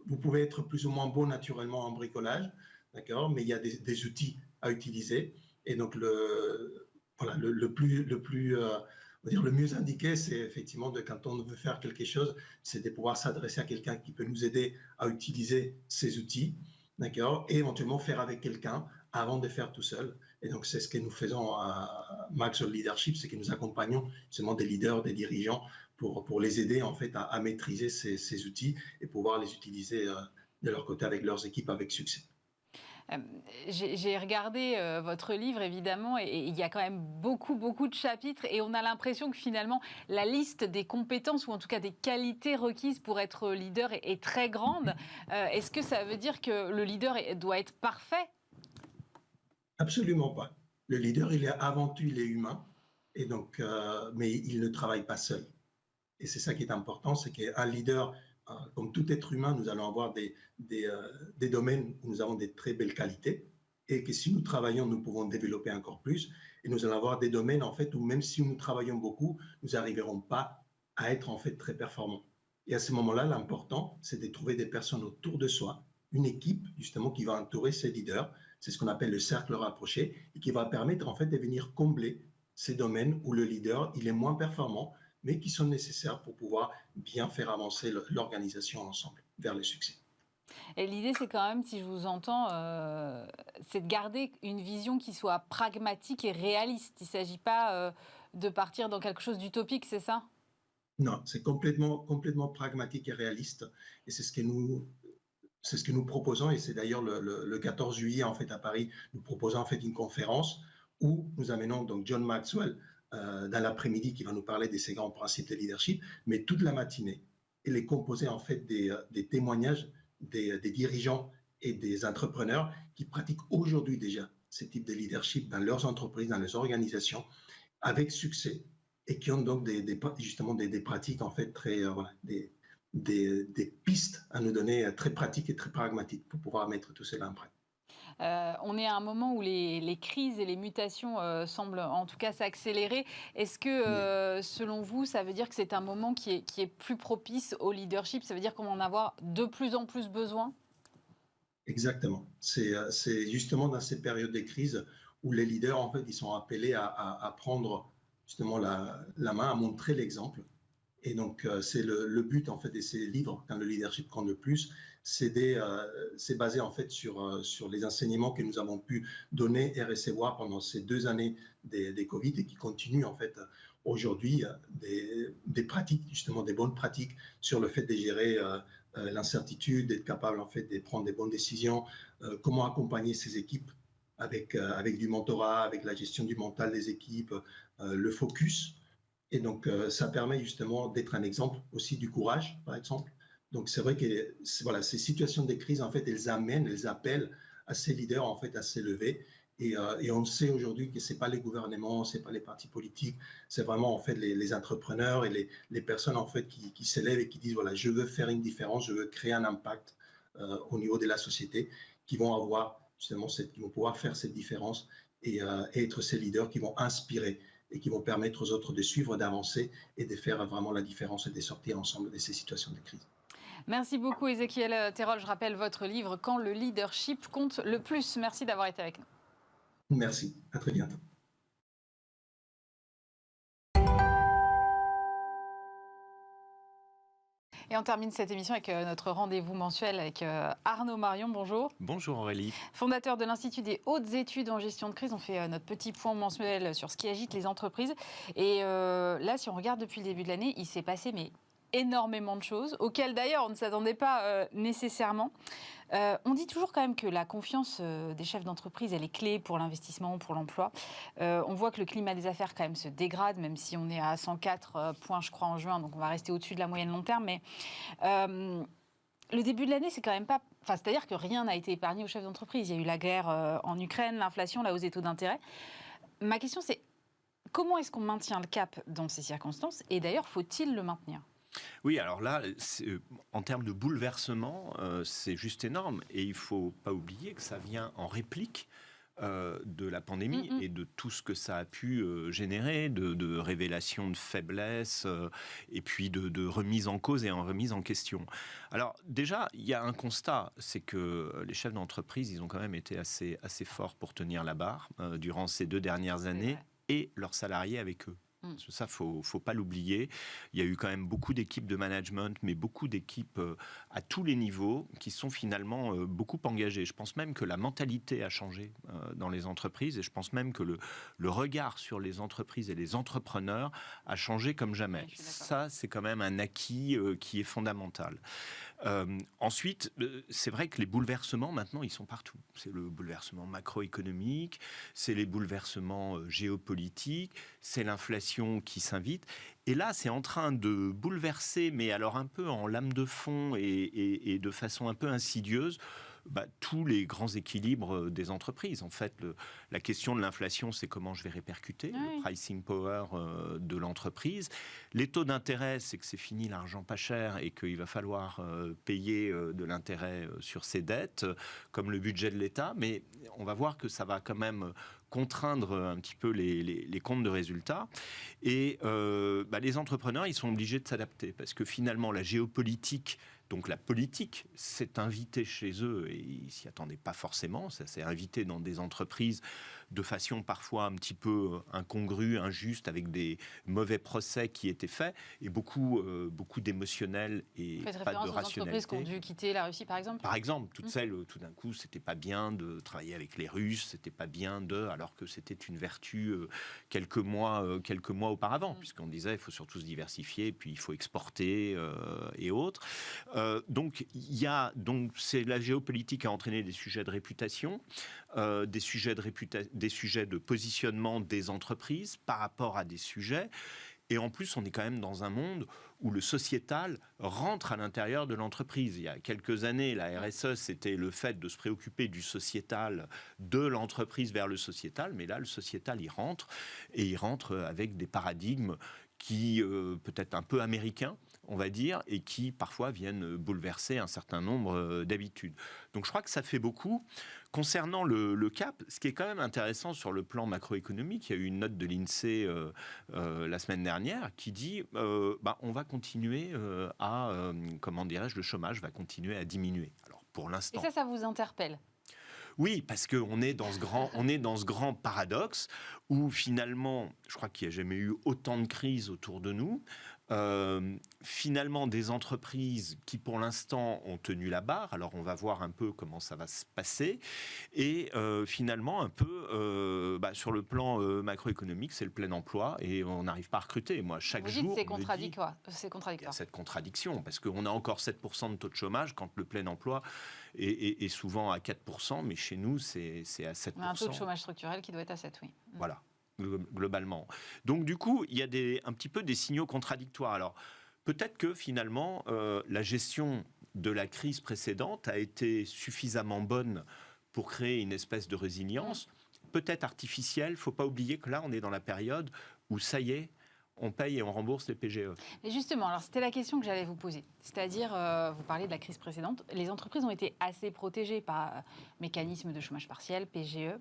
vous pouvez être plus ou moins bon naturellement en bricolage, d'accord, mais il y a des outils à utiliser. Et donc, le mieux indiqué, c'est effectivement quand on veut faire quelque chose, c'est de pouvoir s'adresser à quelqu'un qui peut nous aider à utiliser ces outils, d'accord, et éventuellement faire avec quelqu'un avant de faire tout seul. Et donc, c'est ce que nous faisons à Maxwell Leadership, c'est que nous accompagnons justement des leaders, des dirigeants pour les aider en fait à maîtriser ces outils et pouvoir les utiliser de leur côté avec leurs équipes avec succès. J'ai regardé votre livre, évidemment, et il y a quand même beaucoup de chapitres, et on a l'impression que finalement, la liste des compétences, ou en tout cas des qualités requises pour être leader est très grande. Est-ce que ça veut dire que le leader doit être parfait? Absolument pas. Le leader, avant tout, il est humain, et donc, mais il ne travaille pas seul. Et c'est ça qui est important, c'est qu'un leader, comme tout être humain, nous allons avoir des domaines où nous avons des très belles qualités et que si nous travaillons, nous pouvons développer encore plus. Et nous allons avoir des domaines en fait où même si nous travaillons beaucoup, nous n'arriverons pas à être en fait très performants. Et à ce moment-là, l'important, c'est de trouver des personnes autour de soi, une équipe justement qui va entourer ces leaders. C'est ce qu'on appelle le cercle rapproché et qui va permettre en fait de venir combler ces domaines où le leader il est moins performant, mais qui sont nécessaires pour pouvoir bien faire avancer l'organisation ensemble vers le succès. Et l'idée, c'est quand même, si je vous entends, c'est de garder une vision qui soit pragmatique et réaliste. Il ne s'agit pas de partir dans quelque chose d'utopique, c'est ça? Non, c'est complètement pragmatique et réaliste. Et c'est ce que nous proposons. Et c'est d'ailleurs le 14 juillet, en fait, à Paris, nous proposons en fait une conférence où nous amenons donc John Maxwell dans l'après-midi qui va nous parler de ces grands principes de leadership, mais toute la matinée. Elle est composée en fait des témoignages des dirigeants et des entrepreneurs qui pratiquent aujourd'hui déjà ce type de leadership dans leurs entreprises, dans leurs organisations, avec succès, et qui ont donc justement des pratiques en fait très, des pistes à nous donner très pratiques et très pragmatiques pour pouvoir mettre tout cela en pratique. On est à un moment où les crises et les mutations semblent en tout cas s'accélérer. Est-ce que, selon vous, ça veut dire que c'est un moment qui est plus propice au leadership? Ça veut dire qu'on va en avoir de plus en plus besoin? Exactement. C'est justement dans ces périodes de crise où les leaders, en fait, ils sont appelés à prendre justement la main, à montrer l'exemple. Et donc, c'est le but en fait de ces livres, quand le leadership compte le plus, c'est basé en fait sur les enseignements que nous avons pu donner et recevoir pendant ces 2 années des Covid et qui continuent en fait aujourd'hui des pratiques, justement des bonnes pratiques sur le fait de gérer l'incertitude, d'être capable en fait de prendre des bonnes décisions, comment accompagner ces équipes avec du mentorat, avec la gestion du mental des équipes, le focus. Et donc, ça permet justement d'être un exemple aussi du courage, par exemple. Donc, c'est vrai que ces situations de crise, en fait, elles appellent à ces leaders, en fait, à s'élever. Et on sait aujourd'hui que ce n'est pas les gouvernements, ce n'est pas les partis politiques, c'est vraiment, en fait, les entrepreneurs et les personnes, en fait, qui s'élèvent et qui disent, voilà, je veux faire une différence, je veux créer un impact au niveau de la société, qui vont avoir, justement, qui vont pouvoir faire cette différence et être ces leaders qui vont inspirer et qui vont permettre aux autres de suivre, d'avancer et de faire vraiment la différence et de sortir ensemble de ces situations de crise. Merci beaucoup Ézéchiel Terol. Je rappelle votre livre « Quand le leadership compte le plus ». Merci d'avoir été avec nous. Merci, à très bientôt. Et on termine cette émission avec notre rendez-vous mensuel avec Arnaud Marion. Bonjour. Bonjour Aurélie. Fondateur de l'Institut des hautes études en gestion de crise. On fait notre petit point mensuel sur ce qui agite les entreprises. Et là, si on regarde depuis le début de l'année, il s'est passé énormément de choses, auxquelles d'ailleurs on ne s'attendait pas nécessairement. On dit toujours quand même que la confiance des chefs d'entreprise, elle est clé pour l'investissement, pour l'emploi. On voit que le climat des affaires quand même se dégrade, même si on est à 104 points, je crois, en juin, donc on va rester au-dessus de la moyenne long terme. Mais le début de l'année, c'est quand même pas... Enfin, c'est-à-dire que rien n'a été épargné aux chefs d'entreprise. Il y a eu la guerre en Ukraine, l'inflation, la hausse des taux d'intérêt. Ma question, c'est comment est-ce qu'on maintient le cap dans ces circonstances? Et d'ailleurs, faut-il le maintenir? Oui, alors là, en termes de bouleversement, c'est juste énorme. Et il ne faut pas oublier que ça vient en réplique de la pandémie et de tout ce que ça a pu générer, de révélations de faiblesse et puis de remise en cause et en remise en question. Alors déjà, il y a un constat, c'est que les chefs d'entreprise, ils ont quand même été assez forts pour tenir la barre durant ces 2 dernières années et leurs salariés avec eux. Ça, faut pas l'oublier. Il y a eu quand même beaucoup d'équipes de management, mais beaucoup d'équipes à tous les niveaux qui sont finalement beaucoup engagées. Je pense même que la mentalité a changé dans les entreprises et je pense même que le regard sur les entreprises et les entrepreneurs a changé comme jamais. Ouais, ça, c'est quand même un acquis qui est fondamental. Ensuite, c'est vrai que les bouleversements, maintenant, ils sont partout. C'est le bouleversement macroéconomique, c'est les bouleversements géopolitiques, c'est l'inflation qui s'invite. Et là, c'est en train de bouleverser, mais alors un peu en lame de fond et de façon un peu insidieuse, tous les grands équilibres des entreprises. En fait, la question de l'inflation, c'est comment je vais répercuter le pricing power de l'entreprise. Les taux d'intérêt, c'est que c'est fini l'argent pas cher et qu'il va falloir payer de l'intérêt sur ses dettes, comme le budget de l'État. Mais on va voir que ça va quand même contraindre un petit peu les comptes de résultats. Et les entrepreneurs, ils sont obligés de s'adapter parce que finalement, la géopolitique, donc la politique, s'est invitée chez eux et ils ne s'y attendaient pas forcément. Ça s'est invité dans des entreprises de façon parfois un petit peu incongrue, injuste, avec des mauvais procès qui étaient faits et beaucoup d'émotionnel et pas de rationalité. Aux entreprises qui ont dû quitter la Russie, par exemple. Par exemple, toutes celles, tout d'un coup, c'était pas bien de travailler avec les Russes, c'était pas bien alors que c'était une vertu quelques mois auparavant, puisqu'on disait il faut surtout se diversifier, puis il faut exporter et autres. Donc c'est la géopolitique a entraîné des sujets de réputation, des sujets de positionnement des entreprises par rapport à des sujets. Et en plus, on est quand même dans un monde où le sociétal rentre à l'intérieur de l'entreprise. Il y a quelques années, la RSE, c'était le fait de se préoccuper du sociétal, de l'entreprise vers le sociétal. Mais là, le sociétal, il rentre avec des paradigmes qui, peut-être un peu américains, on va dire, et qui parfois viennent bouleverser un certain nombre d'habitudes. Donc je crois que ça fait beaucoup. Concernant le cap, ce qui est quand même intéressant sur le plan macroéconomique, il y a eu une note de l'INSEE la semaine dernière qui dit on va continuer le chômage va continuer à diminuer. Alors pour l'instant. Et ça vous interpelle? Oui, parce qu'on est dans ce grand paradoxe où finalement, je crois qu'il n'y a jamais eu autant de crises autour de nous. Finalement, des entreprises qui, pour l'instant, ont tenu la barre. Alors, on va voir un peu comment ça va se passer. Et finalement, un peu, sur le plan macroéconomique, c'est le plein emploi et on n'arrive pas à recruter. Moi, chaque jour, c'est contradictoire. C'est il y a cette contradiction parce qu'on a encore 7% de taux de chômage quand le plein emploi est souvent à 4%, mais chez nous, c'est à 7%. On a un taux de chômage structurel qui doit être à 7, oui. Voilà, globalement. Donc, du coup, il y a un petit peu des signaux contradictoires. Alors, peut-être que finalement, la gestion de la crise précédente a été suffisamment bonne pour créer une espèce de résilience, peut-être artificielle. Il ne faut pas oublier que là, on est dans la période où, ça y est, on paye et on rembourse les PGE. Et justement, alors c'était la question que j'allais vous poser. C'est-à-dire, vous parlez de la crise précédente, les entreprises ont été assez protégées par mécanismes de chômage partiel, PGE.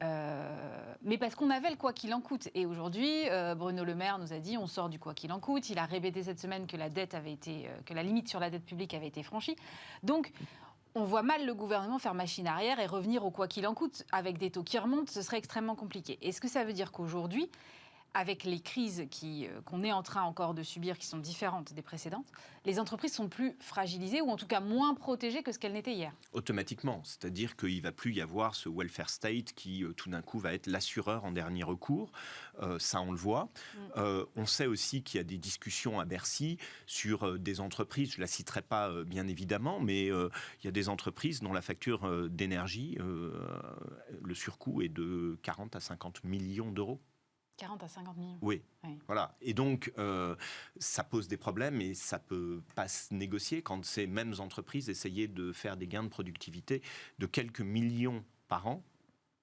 Mais parce qu'on avait le quoi qu'il en coûte. Et aujourd'hui, Bruno Le Maire nous a dit on sort du quoi qu'il en coûte. Il a répété cette semaine que que la limite sur la dette publique avait été franchie. Donc, on voit mal le gouvernement faire machine arrière et revenir au quoi qu'il en coûte. Avec des taux qui remontent, ce serait extrêmement compliqué. Est-ce que ça veut dire qu'aujourd'hui, avec les crises qu'on est en train encore de subir, qui sont différentes des précédentes, les entreprises sont plus fragilisées ou en tout cas moins protégées que ce qu'elles n'étaient hier? Automatiquement, c'est-à-dire qu'il ne va plus y avoir ce welfare state qui tout d'un coup va être l'assureur en dernier recours. Ça, on le voit. On sait aussi qu'il y a des discussions à Bercy sur des entreprises, je ne la citerai pas bien évidemment, mais il y a des entreprises dont la facture d'énergie, le surcoût est de 40 à 50 millions d'euros. 40 à 50 millions. Oui, Oui. Voilà. Et donc, ça pose des problèmes et ça peut pas se négocier quand ces mêmes entreprises essayaient de faire des gains de productivité de quelques millions par an.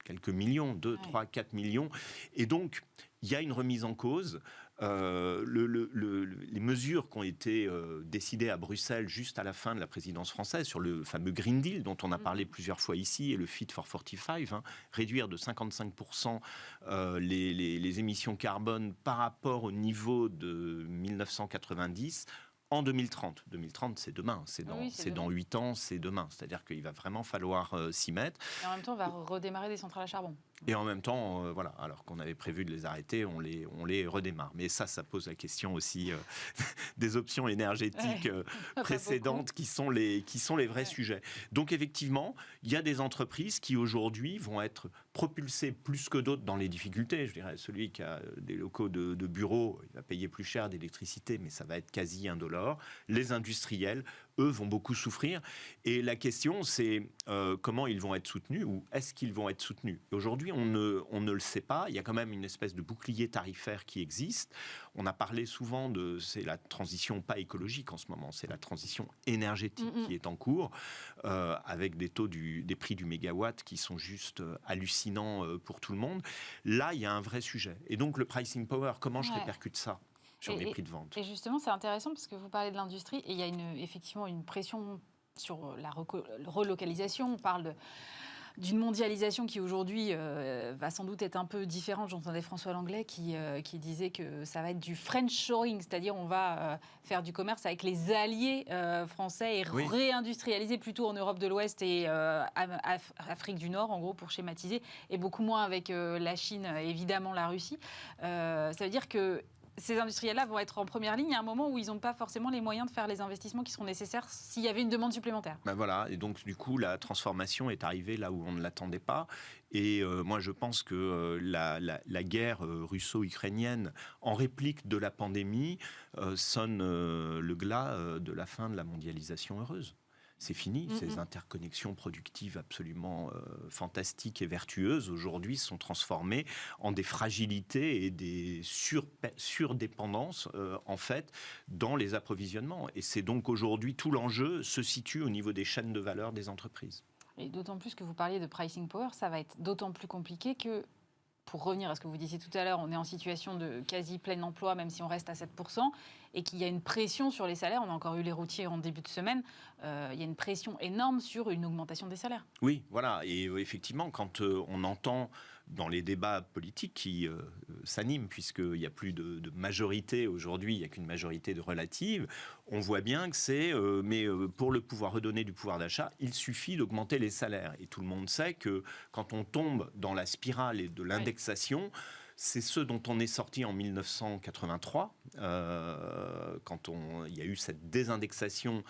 Quelques millions, 2, 3, 4 millions. Et donc, il y a une remise en cause. Les mesures qui ont été décidées à Bruxelles juste à la fin de la présidence française sur le fameux Green Deal dont on a parlé plusieurs fois ici et le Fit for 45, réduire de 55% les émissions carbone par rapport au niveau de 1990 en 2030. 2030, c'est demain, c'est dans 8 ans, c'est demain. C'est-à-dire qu'il va vraiment falloir s'y mettre. Et en même temps, on va redémarrer des centrales à charbon. Et en même temps, voilà, alors qu'on avait prévu de les arrêter, on les redémarre. Mais ça pose la question aussi des options énergétiques précédentes qui sont les vrais sujets. Donc effectivement, il y a des entreprises qui aujourd'hui vont être propulsées plus que d'autres dans les difficultés. Je dirais, celui qui a des locaux de bureau, il va payer plus cher d'électricité, mais ça va être quasi indolore. Les industriels, eux, vont beaucoup souffrir. Et la question, c'est comment ils vont être soutenus ou est-ce qu'ils vont être soutenus? Aujourd'hui, on ne le sait pas. Il y a quand même une espèce de bouclier tarifaire qui existe. On a parlé souvent c'est la transition pas écologique en ce moment, c'est la transition énergétique qui est en cours, avec des taux des prix du mégawatt qui sont juste hallucinants pour tout le monde. Là, il y a un vrai sujet. Et donc, le pricing power, comment je répercute ça sur les prix de vente? Et justement, c'est intéressant parce que vous parlez de l'industrie et il y a effectivement une pression sur la relocalisation. On parle d'une mondialisation qui aujourd'hui va sans doute être un peu différente. J'entendais François Langlais qui disait que ça va être du French shoring, c'est-à-dire on va faire du commerce avec les alliés français et réindustrialiser plutôt en Europe de l'Ouest et Afrique du Nord, en gros, pour schématiser, et beaucoup moins avec la Chine, évidemment la Russie. Ça veut dire que ces industriels-là vont être en première ligne à un moment où ils n'ont pas forcément les moyens de faire les investissements qui seront nécessaires s'il y avait une demande supplémentaire. Ben voilà, et donc du coup, la transformation est arrivée là où on ne l'attendait pas. Et moi, je pense que la guerre russo-ukrainienne, en réplique de la pandémie, sonne le glas de la fin de la mondialisation heureuse. C'est fini, ces interconnexions productives absolument fantastiques et vertueuses, aujourd'hui, sont transformées en des fragilités et des surdépendances, en fait, dans les approvisionnements. Et c'est donc aujourd'hui, tout l'enjeu se situe au niveau des chaînes de valeur des entreprises. Et d'autant plus que vous parliez de pricing power, ça va être d'autant plus compliqué que, pour revenir à ce que vous disiez tout à l'heure, on est en situation de quasi plein emploi, même si on reste à 7%, et qu'il y a une pression sur les salaires. On a encore eu les routiers en début de semaine. Il y a une pression énorme sur une augmentation des salaires. Oui, voilà. Et effectivement, quand on entend dans les débats politiques qui s'animent, puisqu'il n'y a plus de majorité aujourd'hui, il n'y a qu'une majorité de relative, on voit bien que c'est... mais pour redonner du pouvoir d'achat, il suffit d'augmenter les salaires. Et tout le monde sait que quand on tombe dans la spirale de l'indexation... C'est ce dont on est sorti en 1983, quand il y a eu cette désindexation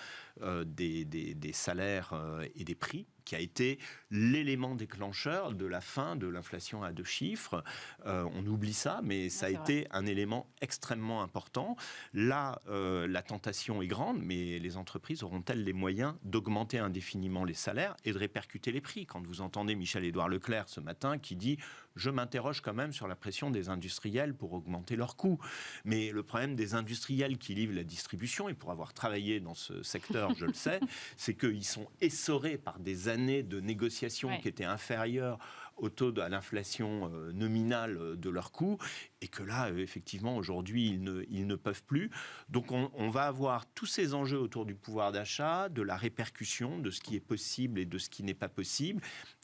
des salaires et des prix, qui a été l'élément déclencheur de la fin de l'inflation à 2 chiffres. On oublie ça, mais ça a été un élément extrêmement important. Là, la tentation est grande, mais les entreprises auront-elles les moyens d'augmenter indéfiniment les salaires et de répercuter les prix? Quand vous entendez Michel-Édouard Leclerc ce matin qui dit « Je m'interroge quand même sur la pression des industriels pour augmenter leurs coûts ». Mais le problème des industriels qui livrent la distribution, et pour avoir travaillé dans ce secteur, je le sais, c'est qu'ils sont essorés par des années de négociations qui étaient inférieures au taux à l'inflation nominale de leurs coûts, et que là, effectivement, aujourd'hui, ils ne peuvent plus. Donc, on va avoir tous ces enjeux autour du pouvoir d'achat, de la répercussion, de ce qui est possible et de ce qui n'est pas possible,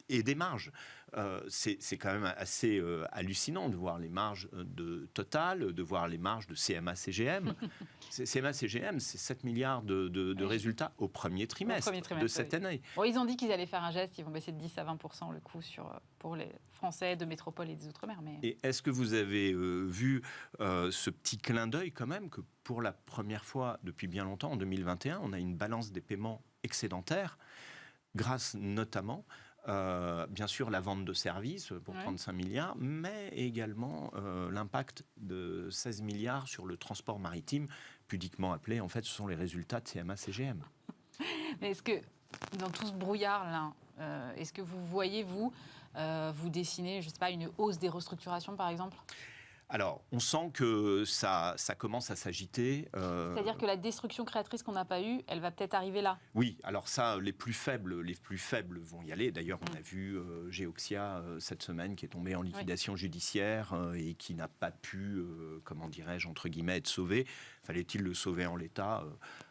et des marges. c'est quand même assez hallucinant de voir les marges de Total, de voir les marges de CMA-CGM. CMA-CGM, c'est 7 milliards de résultats au premier trimestre de cette année. Bon, ils ont dit qu'ils allaient faire un geste, ils vont baisser de 10 à 20% le coût pour les Français de métropole et des Outre-mer. Mais... Et est-ce que vous avez vu ce petit clin d'œil quand même que pour la première fois depuis bien longtemps, en 2021, on a une balance des paiements excédentaire, grâce notamment, bien sûr, la vente de services pour 35 milliards, mais également l'impact de 16 milliards sur le transport maritime, pudiquement appelé, en fait, ce sont les résultats de CMA-CGM. Mais est-ce que, dans tout ce brouillard-là, est-ce que vous voyez, vous dessiner, je ne sais pas, une hausse des restructurations, par exemple ? Alors, on sent que ça commence à s'agiter. C'est-à-dire que la destruction créatrice qu'on n'a pas eue, elle va peut-être arriver là. Oui, alors ça, les plus faibles vont y aller. D'ailleurs, on a vu Geoxia cette semaine qui est tombée en liquidation judiciaire et qui n'a pas pu, comment dirais-je, entre guillemets, être sauvé. Fallait-il le sauver en l'état ?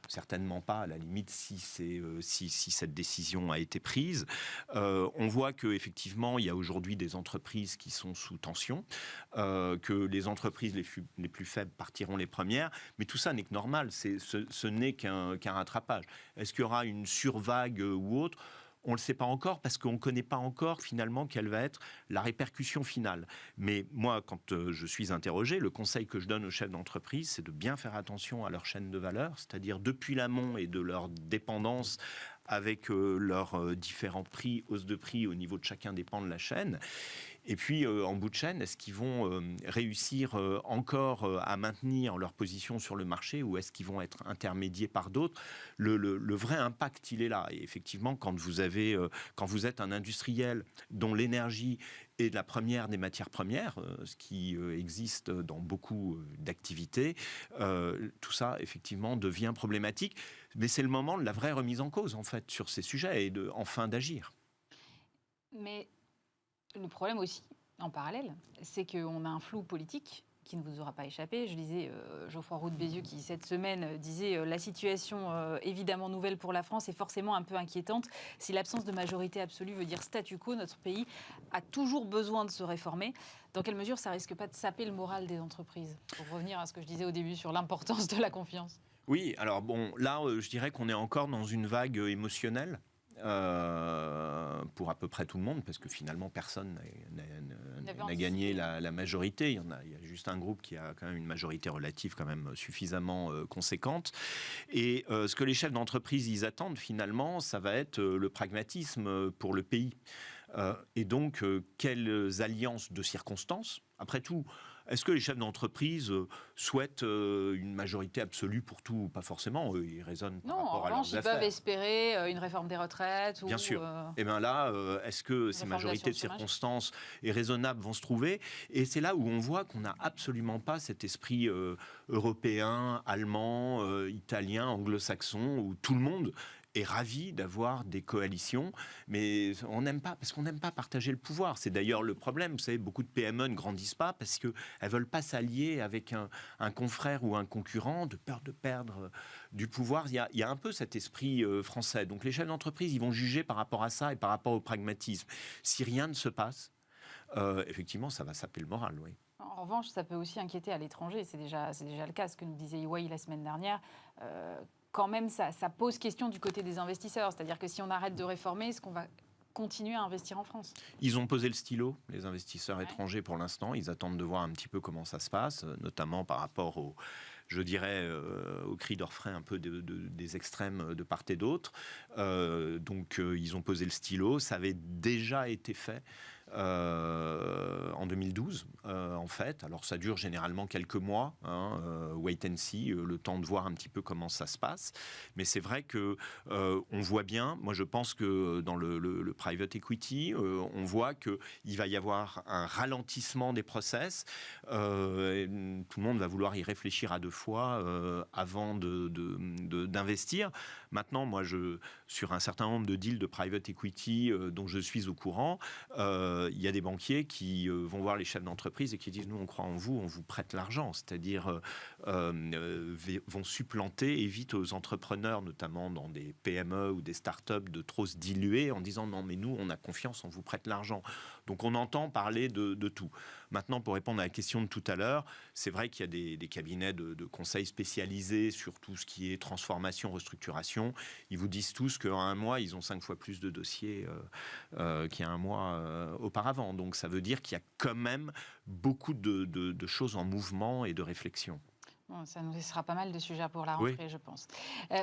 Certainement pas, à la limite, si cette décision a été prise. On voit qu'effectivement, il y a aujourd'hui des entreprises qui sont sous tension, que les entreprises les plus faibles partiront les premières, mais tout ça n'est que normal, ce n'est qu'un rattrapage. Est-ce qu'il y aura une survague ou autre ? On ne le sait pas encore parce qu'on ne connaît pas encore finalement quelle va être la répercussion finale. Mais moi, quand je suis interrogé, le conseil que je donne aux chefs d'entreprise, c'est de bien faire attention à leur chaîne de valeur, c'est-à-dire depuis l'amont et de leur dépendance avec leurs différents prix, hausse de prix au niveau de chacun des pans de la chaîne. Et puis, en bout de chaîne, est-ce qu'ils vont réussir encore à maintenir leur position sur le marché ou est-ce qu'ils vont être intermédiés par d'autres ? Le vrai impact, il est là. Et effectivement, quand vous êtes un industriel dont l'énergie est la première des matières premières, ce qui existe dans beaucoup d'activités, tout ça, effectivement, devient problématique. Mais c'est le moment de la vraie remise en cause, en fait, sur ces sujets et enfin d'agir. Mais le problème aussi, en parallèle, c'est qu'on a un flou politique qui ne vous aura pas échappé. Je lisais Geoffroy Roux de Bézieux qui, cette semaine, disait la situation évidemment nouvelle pour la France est forcément un peu inquiétante. Si l'absence de majorité absolue veut dire statu quo, notre pays a toujours besoin de se réformer. Dans quelle mesure ça risque pas de saper le moral des entreprises ? Pour revenir à ce que je disais au début sur l'importance de la confiance. Oui, alors bon, là, je dirais qu'on est encore dans une vague émotionnelle. Pour à peu près tout le monde, parce que finalement personne n'a gagné la majorité. Il y a juste un groupe qui a quand même une majorité relative quand même suffisamment conséquente. Et ce que les chefs d'entreprise ils attendent finalement, ça va être le pragmatisme pour le pays. Et donc, quelles alliances de circonstances ? Après tout, est-ce que les chefs d'entreprise souhaitent une majorité absolue pour tout ? Pas forcément, ils raisonnent par rapport à leurs affaires. Non, en revanche, ils peuvent espérer une réforme des retraites. Bien sûr. Et bien là, est-ce que ces majorités de circonstances et raisonnables vont se trouver ? Et c'est là où on voit qu'on n'a absolument pas cet esprit européen, allemand, italien, anglo-saxon, où tout le monde est ravi d'avoir des coalitions, mais on n'aime pas, parce qu'on n'aime pas partager le pouvoir. C'est d'ailleurs le problème. Vous savez, beaucoup de PME ne grandissent pas parce qu'elles ne veulent pas s'allier avec un confrère ou un concurrent de peur de perdre du pouvoir. Il y a un peu cet esprit français. Donc les chefs d'entreprise, ils vont juger par rapport à ça et par rapport au pragmatisme. Si rien ne se passe, effectivement, ça va saper le moral, oui. En revanche, ça peut aussi inquiéter à l'étranger. C'est déjà le cas, ce que nous disait EY la semaine dernière. Quand même, ça pose question du côté des investisseurs. C'est-à-dire que si on arrête de réformer, est-ce qu'on va continuer à investir en France ? Ils ont posé le stylo, les investisseurs étrangers, pour l'instant. Ils attendent de voir un petit peu comment ça se passe, notamment par rapport au cri d'orfraie un peu des extrêmes de part et d'autre. Donc, ils ont posé le stylo. Ça avait déjà été fait en 2012, en fait. Alors, ça dure généralement quelques mois, wait and see, le temps de voir un petit peu comment ça se passe. Mais c'est vrai que on voit bien, moi je pense que dans le private equity, on voit qu'il va y avoir un ralentissement des process. Tout le monde va vouloir y réfléchir à deux fois avant d'investir. Maintenant, moi, sur un certain nombre de deals de private equity dont je suis au courant, il y a des banquiers qui vont voir les chefs d'entreprise et qui disent, nous, on croit en vous, on vous prête l'argent. C'est-à-dire, vont supplanter, évite aux entrepreneurs, notamment dans des PME ou des startups, de trop se diluer en disant, non, mais nous, on a confiance, on vous prête l'argent. Donc, on entend parler de tout. Maintenant, pour répondre à la question de tout à l'heure, c'est vrai qu'il y a des cabinets de conseils spécialisés sur tout ce qui est transformation, restructuration. Ils vous disent tous qu'en un mois, ils ont 5 fois plus de dossiers qu'il y a un mois auparavant. Donc, ça veut dire qu'il y a quand même beaucoup de choses en mouvement et de réflexion. Bon, ça nous laissera pas mal de sujets pour la rentrée, je pense.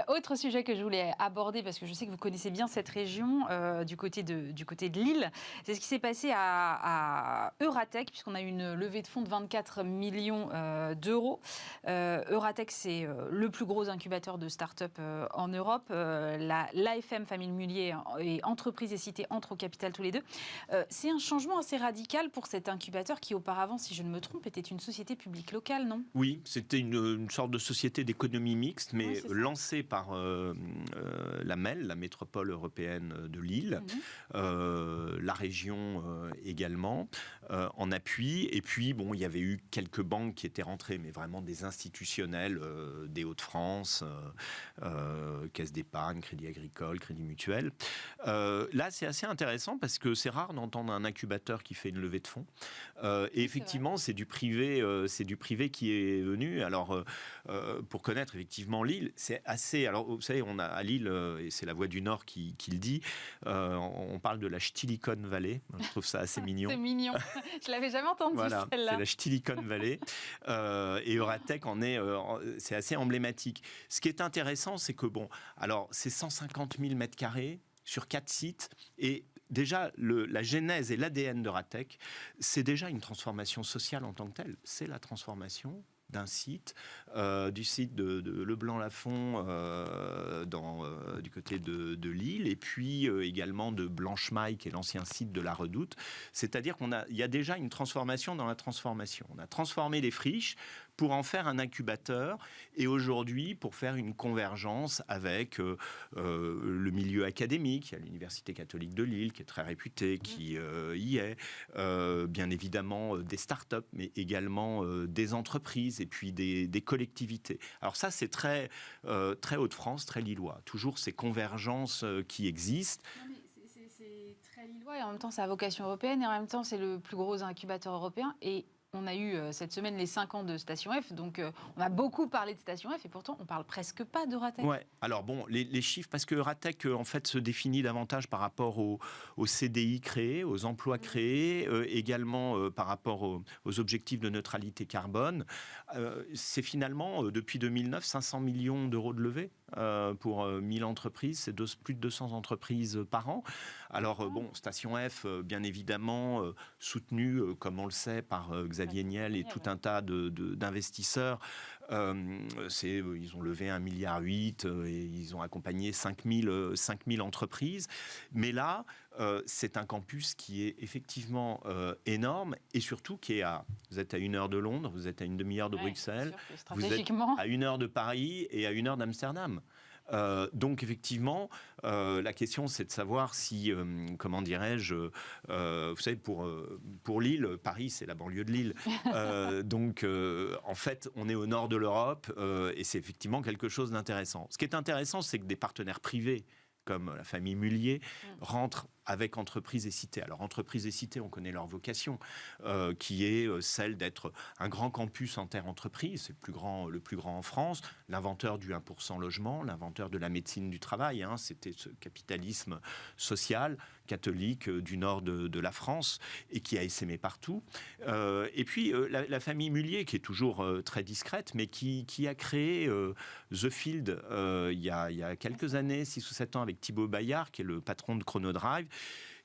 Autre sujet que je voulais aborder, parce que je sais que vous connaissez bien cette région, du côté de Lille, c'est ce qui s'est passé à Euratech, puisqu'on a eu une levée de fonds de 24 millions d'euros. Euratech, c'est le plus gros incubateur de start-up en Europe. L'AFM Famille Mullier et Entreprise et Cité entrent au capital tous les deux. C'est un changement assez radical pour cet incubateur qui, auparavant, si je ne me trompe, était une société publique locale, non ? Oui, c'était une sorte de société d'économie mixte, mais lancée par la MEL, la métropole européenne de Lille, la région également, en appui. Et puis, bon, il y avait eu quelques banques qui étaient rentrées, mais vraiment des institutionnels des Hauts-de-France, Caisse d'épargne, Crédit Agricole, Crédit Mutuel. Là, c'est assez intéressant parce que c'est rare d'entendre un incubateur qui fait une levée de fonds. Et effectivement, c'est du privé qui est venu. Alors, pour connaître effectivement Lille, c'est assez... Alors, vous savez, on a à Lille, et c'est la Voix du Nord qui le dit, on parle de la Stilicon Valley. Je trouve ça assez mignon. C'est mignon. Je l'avais jamais entendu, voilà, celle-là. C'est la Stilicon Valley. Et Euratech c'est assez emblématique. Ce qui est intéressant, c'est que, bon, alors, c'est 150 000 mètres carrés sur 4 sites, et déjà, la genèse et l'ADN d'Euratech, c'est déjà une transformation sociale en tant que telle. C'est la transformation d'un site, du site de Leblanc-Lafont du côté de Lille, et puis également de Blanchemaille, qui est l'ancien site de la Redoute. C'est-à-dire qu'il y a déjà une transformation dans la transformation. On a transformé les friches pour en faire un incubateur, et aujourd'hui pour faire une convergence avec le milieu académique. Il y a l'Université catholique de Lille qui est très réputée, qui y est, bien évidemment des startups, mais également des entreprises et puis des collectivités. Alors ça, c'est très Hauts-de-France, très lillois. Toujours ces convergences qui existent. Non, mais c'est très lillois, et en même temps, ça a vocation européenne, et en même temps, c'est le plus gros incubateur européen. Et on a eu cette semaine les 5 ans de Station F, donc on a beaucoup parlé de Station F, et pourtant on parle presque pas d'Euratech. Ouais. Alors bon, les chiffres, parce que Euratech en fait se définit davantage par rapport aux CDI créés, aux emplois créés, également par rapport aux objectifs de neutralité carbone. C'est finalement depuis 2009 500 millions d'euros de levée pour 1000 entreprises, c'est plus de 200 entreprises par an. Alors bon, Station F, bien évidemment, soutenu, comme on le sait, par Xavier Niel et tout un tas d'investisseurs. Ils ont levé 1,8 milliard et ils ont accompagné 5000 entreprises. Mais là, c'est un campus qui est effectivement énorme, et surtout vous êtes à 1 heure de Londres, vous êtes à une demi-heure de Bruxelles, vous êtes à 1 heure de Paris et à 1 heure d'Amsterdam. Donc effectivement, la question c'est de savoir si, comment dirais-je, vous savez, pour Lille, Paris c'est la banlieue de Lille, donc en fait on est au nord de l'Europe, et c'est effectivement quelque chose d'intéressant. Ce qui est intéressant, c'est que des partenaires privés comme la famille Mullier rentrent avec Entreprise et Cité. Alors, Entreprise et Cité, on connaît leur vocation, qui est celle d'être un grand campus en terre entreprise. C'est le plus grand en France, l'inventeur du 1% logement, l'inventeur de la médecine du travail. C'était ce capitalisme social, catholique du nord de la France, et qui a essaimé partout. Et puis, la famille Mullier, qui est toujours très discrète, mais qui a créé The Field il y a quelques années, 6 ou 7 ans, avec Thibaut Bayard, qui est le patron de Chronodrive,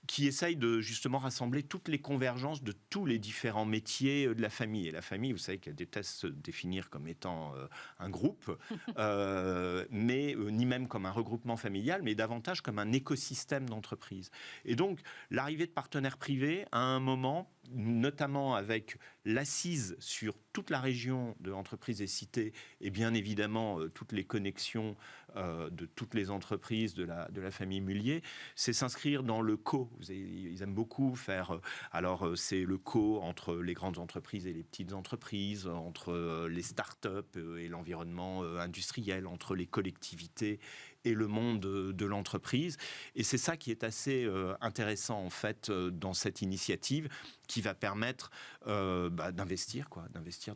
qui essaye de justement rassembler toutes les convergences de tous les différents métiers de la famille. Et la famille, vous savez qu'elle déteste se définir comme étant un groupe, mais ni même comme un regroupement familial, mais davantage comme un écosystème d'entreprise. Et donc, l'arrivée de partenaires privés, à un moment, notamment avec l'assise sur toute la région de entreprises et cités et bien évidemment toutes les connexions de toutes les entreprises de la famille Mullier, c'est s'inscrire dans le co. Ils aiment beaucoup faire... alors, c'est le co entre les grandes entreprises et les petites entreprises, entre les start-up et l'environnement industriel, entre les collectivités et le monde de l'entreprise. Et c'est ça qui est assez intéressant, en fait, dans cette initiative, qui va permettre d'investir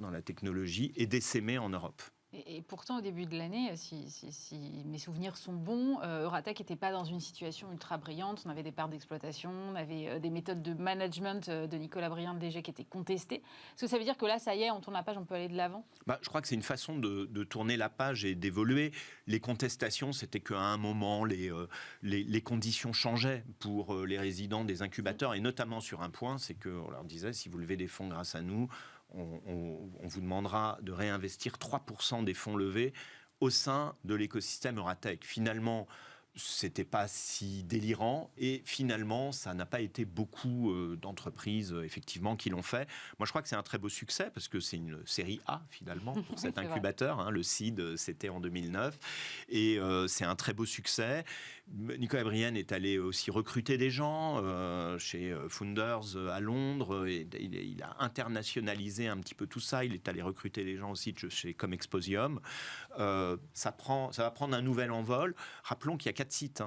dans la technologie et d'essaimer en Europe. Et pourtant, au début de l'année, si mes souvenirs sont bons, Euratech n'était pas dans une situation ultra brillante. On avait des parts d'exploitation, on avait des méthodes de management de Nicolas Briand, le DG, qui étaient contestées. Est-ce que ça veut dire que là, ça y est, on tourne la page, on peut aller de l'avant ? Je crois que c'est une façon de tourner la page et d'évoluer. Les contestations, c'était qu'à un moment, les conditions changeaient pour les résidents des incubateurs, et notamment sur un point, c'est qu'on leur disait, si vous levez des fonds grâce à nous, on vous demandera de réinvestir 3% des fonds levés au sein de l'écosystème Euratech. Finalement, c'était pas si délirant et finalement, ça n'a pas été beaucoup d'entreprises effectivement qui l'ont fait. Moi, je crois que c'est un très beau succès parce que c'est une série A finalement pour cet incubateur. Le seed, c'était en 2009 et c'est un très beau succès. Nicolas Briand est allé aussi recruter des gens chez Founders à Londres. Et il a internationalisé un petit peu tout ça. Il est allé recruter des gens aussi chez Comexposium. Ça va prendre un nouvel envol. Rappelons qu'il y a 4 sites.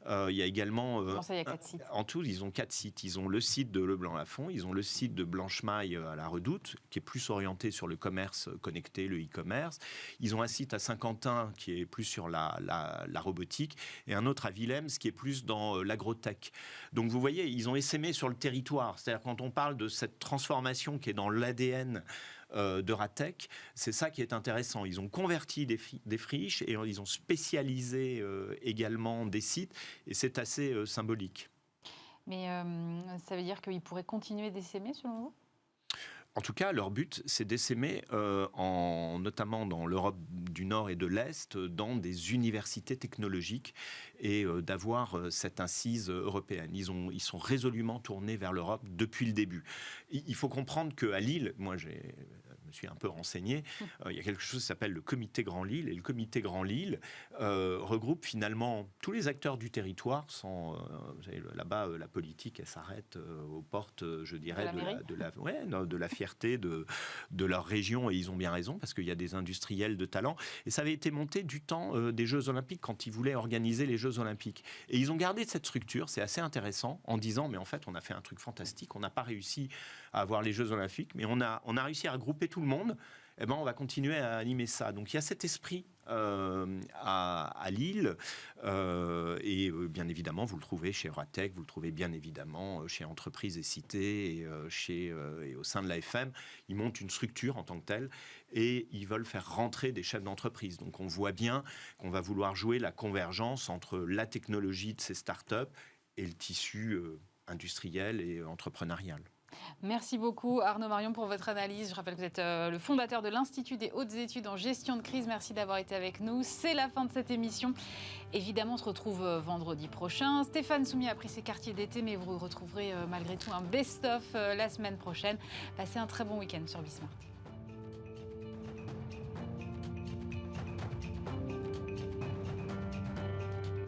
Il y a également... Comment ça, il y a 4 sites ? En tout, ils ont 4 sites. Ils ont le site de Leblanc-Lafont, ils ont le site de Blanchemaille à la Redoute, qui est plus orienté sur le commerce connecté, le e-commerce. Ils ont un site à Saint-Quentin, qui est plus sur la robotique, et un autre à Willems, qui est plus dans l'agrotech. Donc vous voyez, ils ont essaimé sur le territoire. C'est-à-dire quand on parle de cette transformation qui est dans l'ADN d'Euratech, c'est ça qui est intéressant. Ils ont converti des friches et ils ont spécialisé également des sites et c'est assez symbolique. Mais ça veut dire qu'ils pourraient continuer d'essaimer selon vous ? En tout cas, leur but, c'est d'essaimer, notamment dans l'Europe du Nord et de l'Est, dans des universités technologiques et d'avoir cette incise européenne. Ils sont résolument tournés vers l'Europe depuis le début. Il faut comprendre qu'à Lille, moi je me suis un peu renseigné, il y a quelque chose qui s'appelle le Comité Grand Lille, et le Comité Grand Lille regroupe finalement tous les acteurs du territoire, sans, vous savez, là-bas, la politique, elle s'arrête aux portes, je dirais, de la fierté de leur région, et ils ont bien raison, parce qu'il y a des industriels de talent, et ça avait été monté du temps des Jeux Olympiques, quand ils voulaient organiser les Jeux Olympiques. Et ils ont gardé cette structure, c'est assez intéressant, en disant, mais en fait, on a fait un truc fantastique, on n'a pas réussi à avoir les Jeux Olympiques, mais on a réussi à regrouper tout le monde, eh ben, on va continuer à animer ça. Donc il y a cet esprit à Lille, et bien évidemment, vous le trouvez chez Euratech, vous le trouvez bien évidemment chez Entreprises et Cités, et au sein de l'AFM. Ils montent une structure en tant que telle, et ils veulent faire rentrer des chefs d'entreprise. Donc on voit bien qu'on va vouloir jouer la convergence entre la technologie de ces startups et le tissu industriel et entrepreneurial. Merci beaucoup Arnaud Marion pour votre analyse. Je rappelle que vous êtes le fondateur de l'Institut des hautes études en gestion de crise. Merci d'avoir été avec nous. C'est la fin de cette émission. Évidemment, on se retrouve vendredi prochain. Stéphane Soumier a pris ses quartiers d'été, mais vous retrouverez malgré tout un best-of la semaine prochaine. Passez un très bon week-end sur Bismart.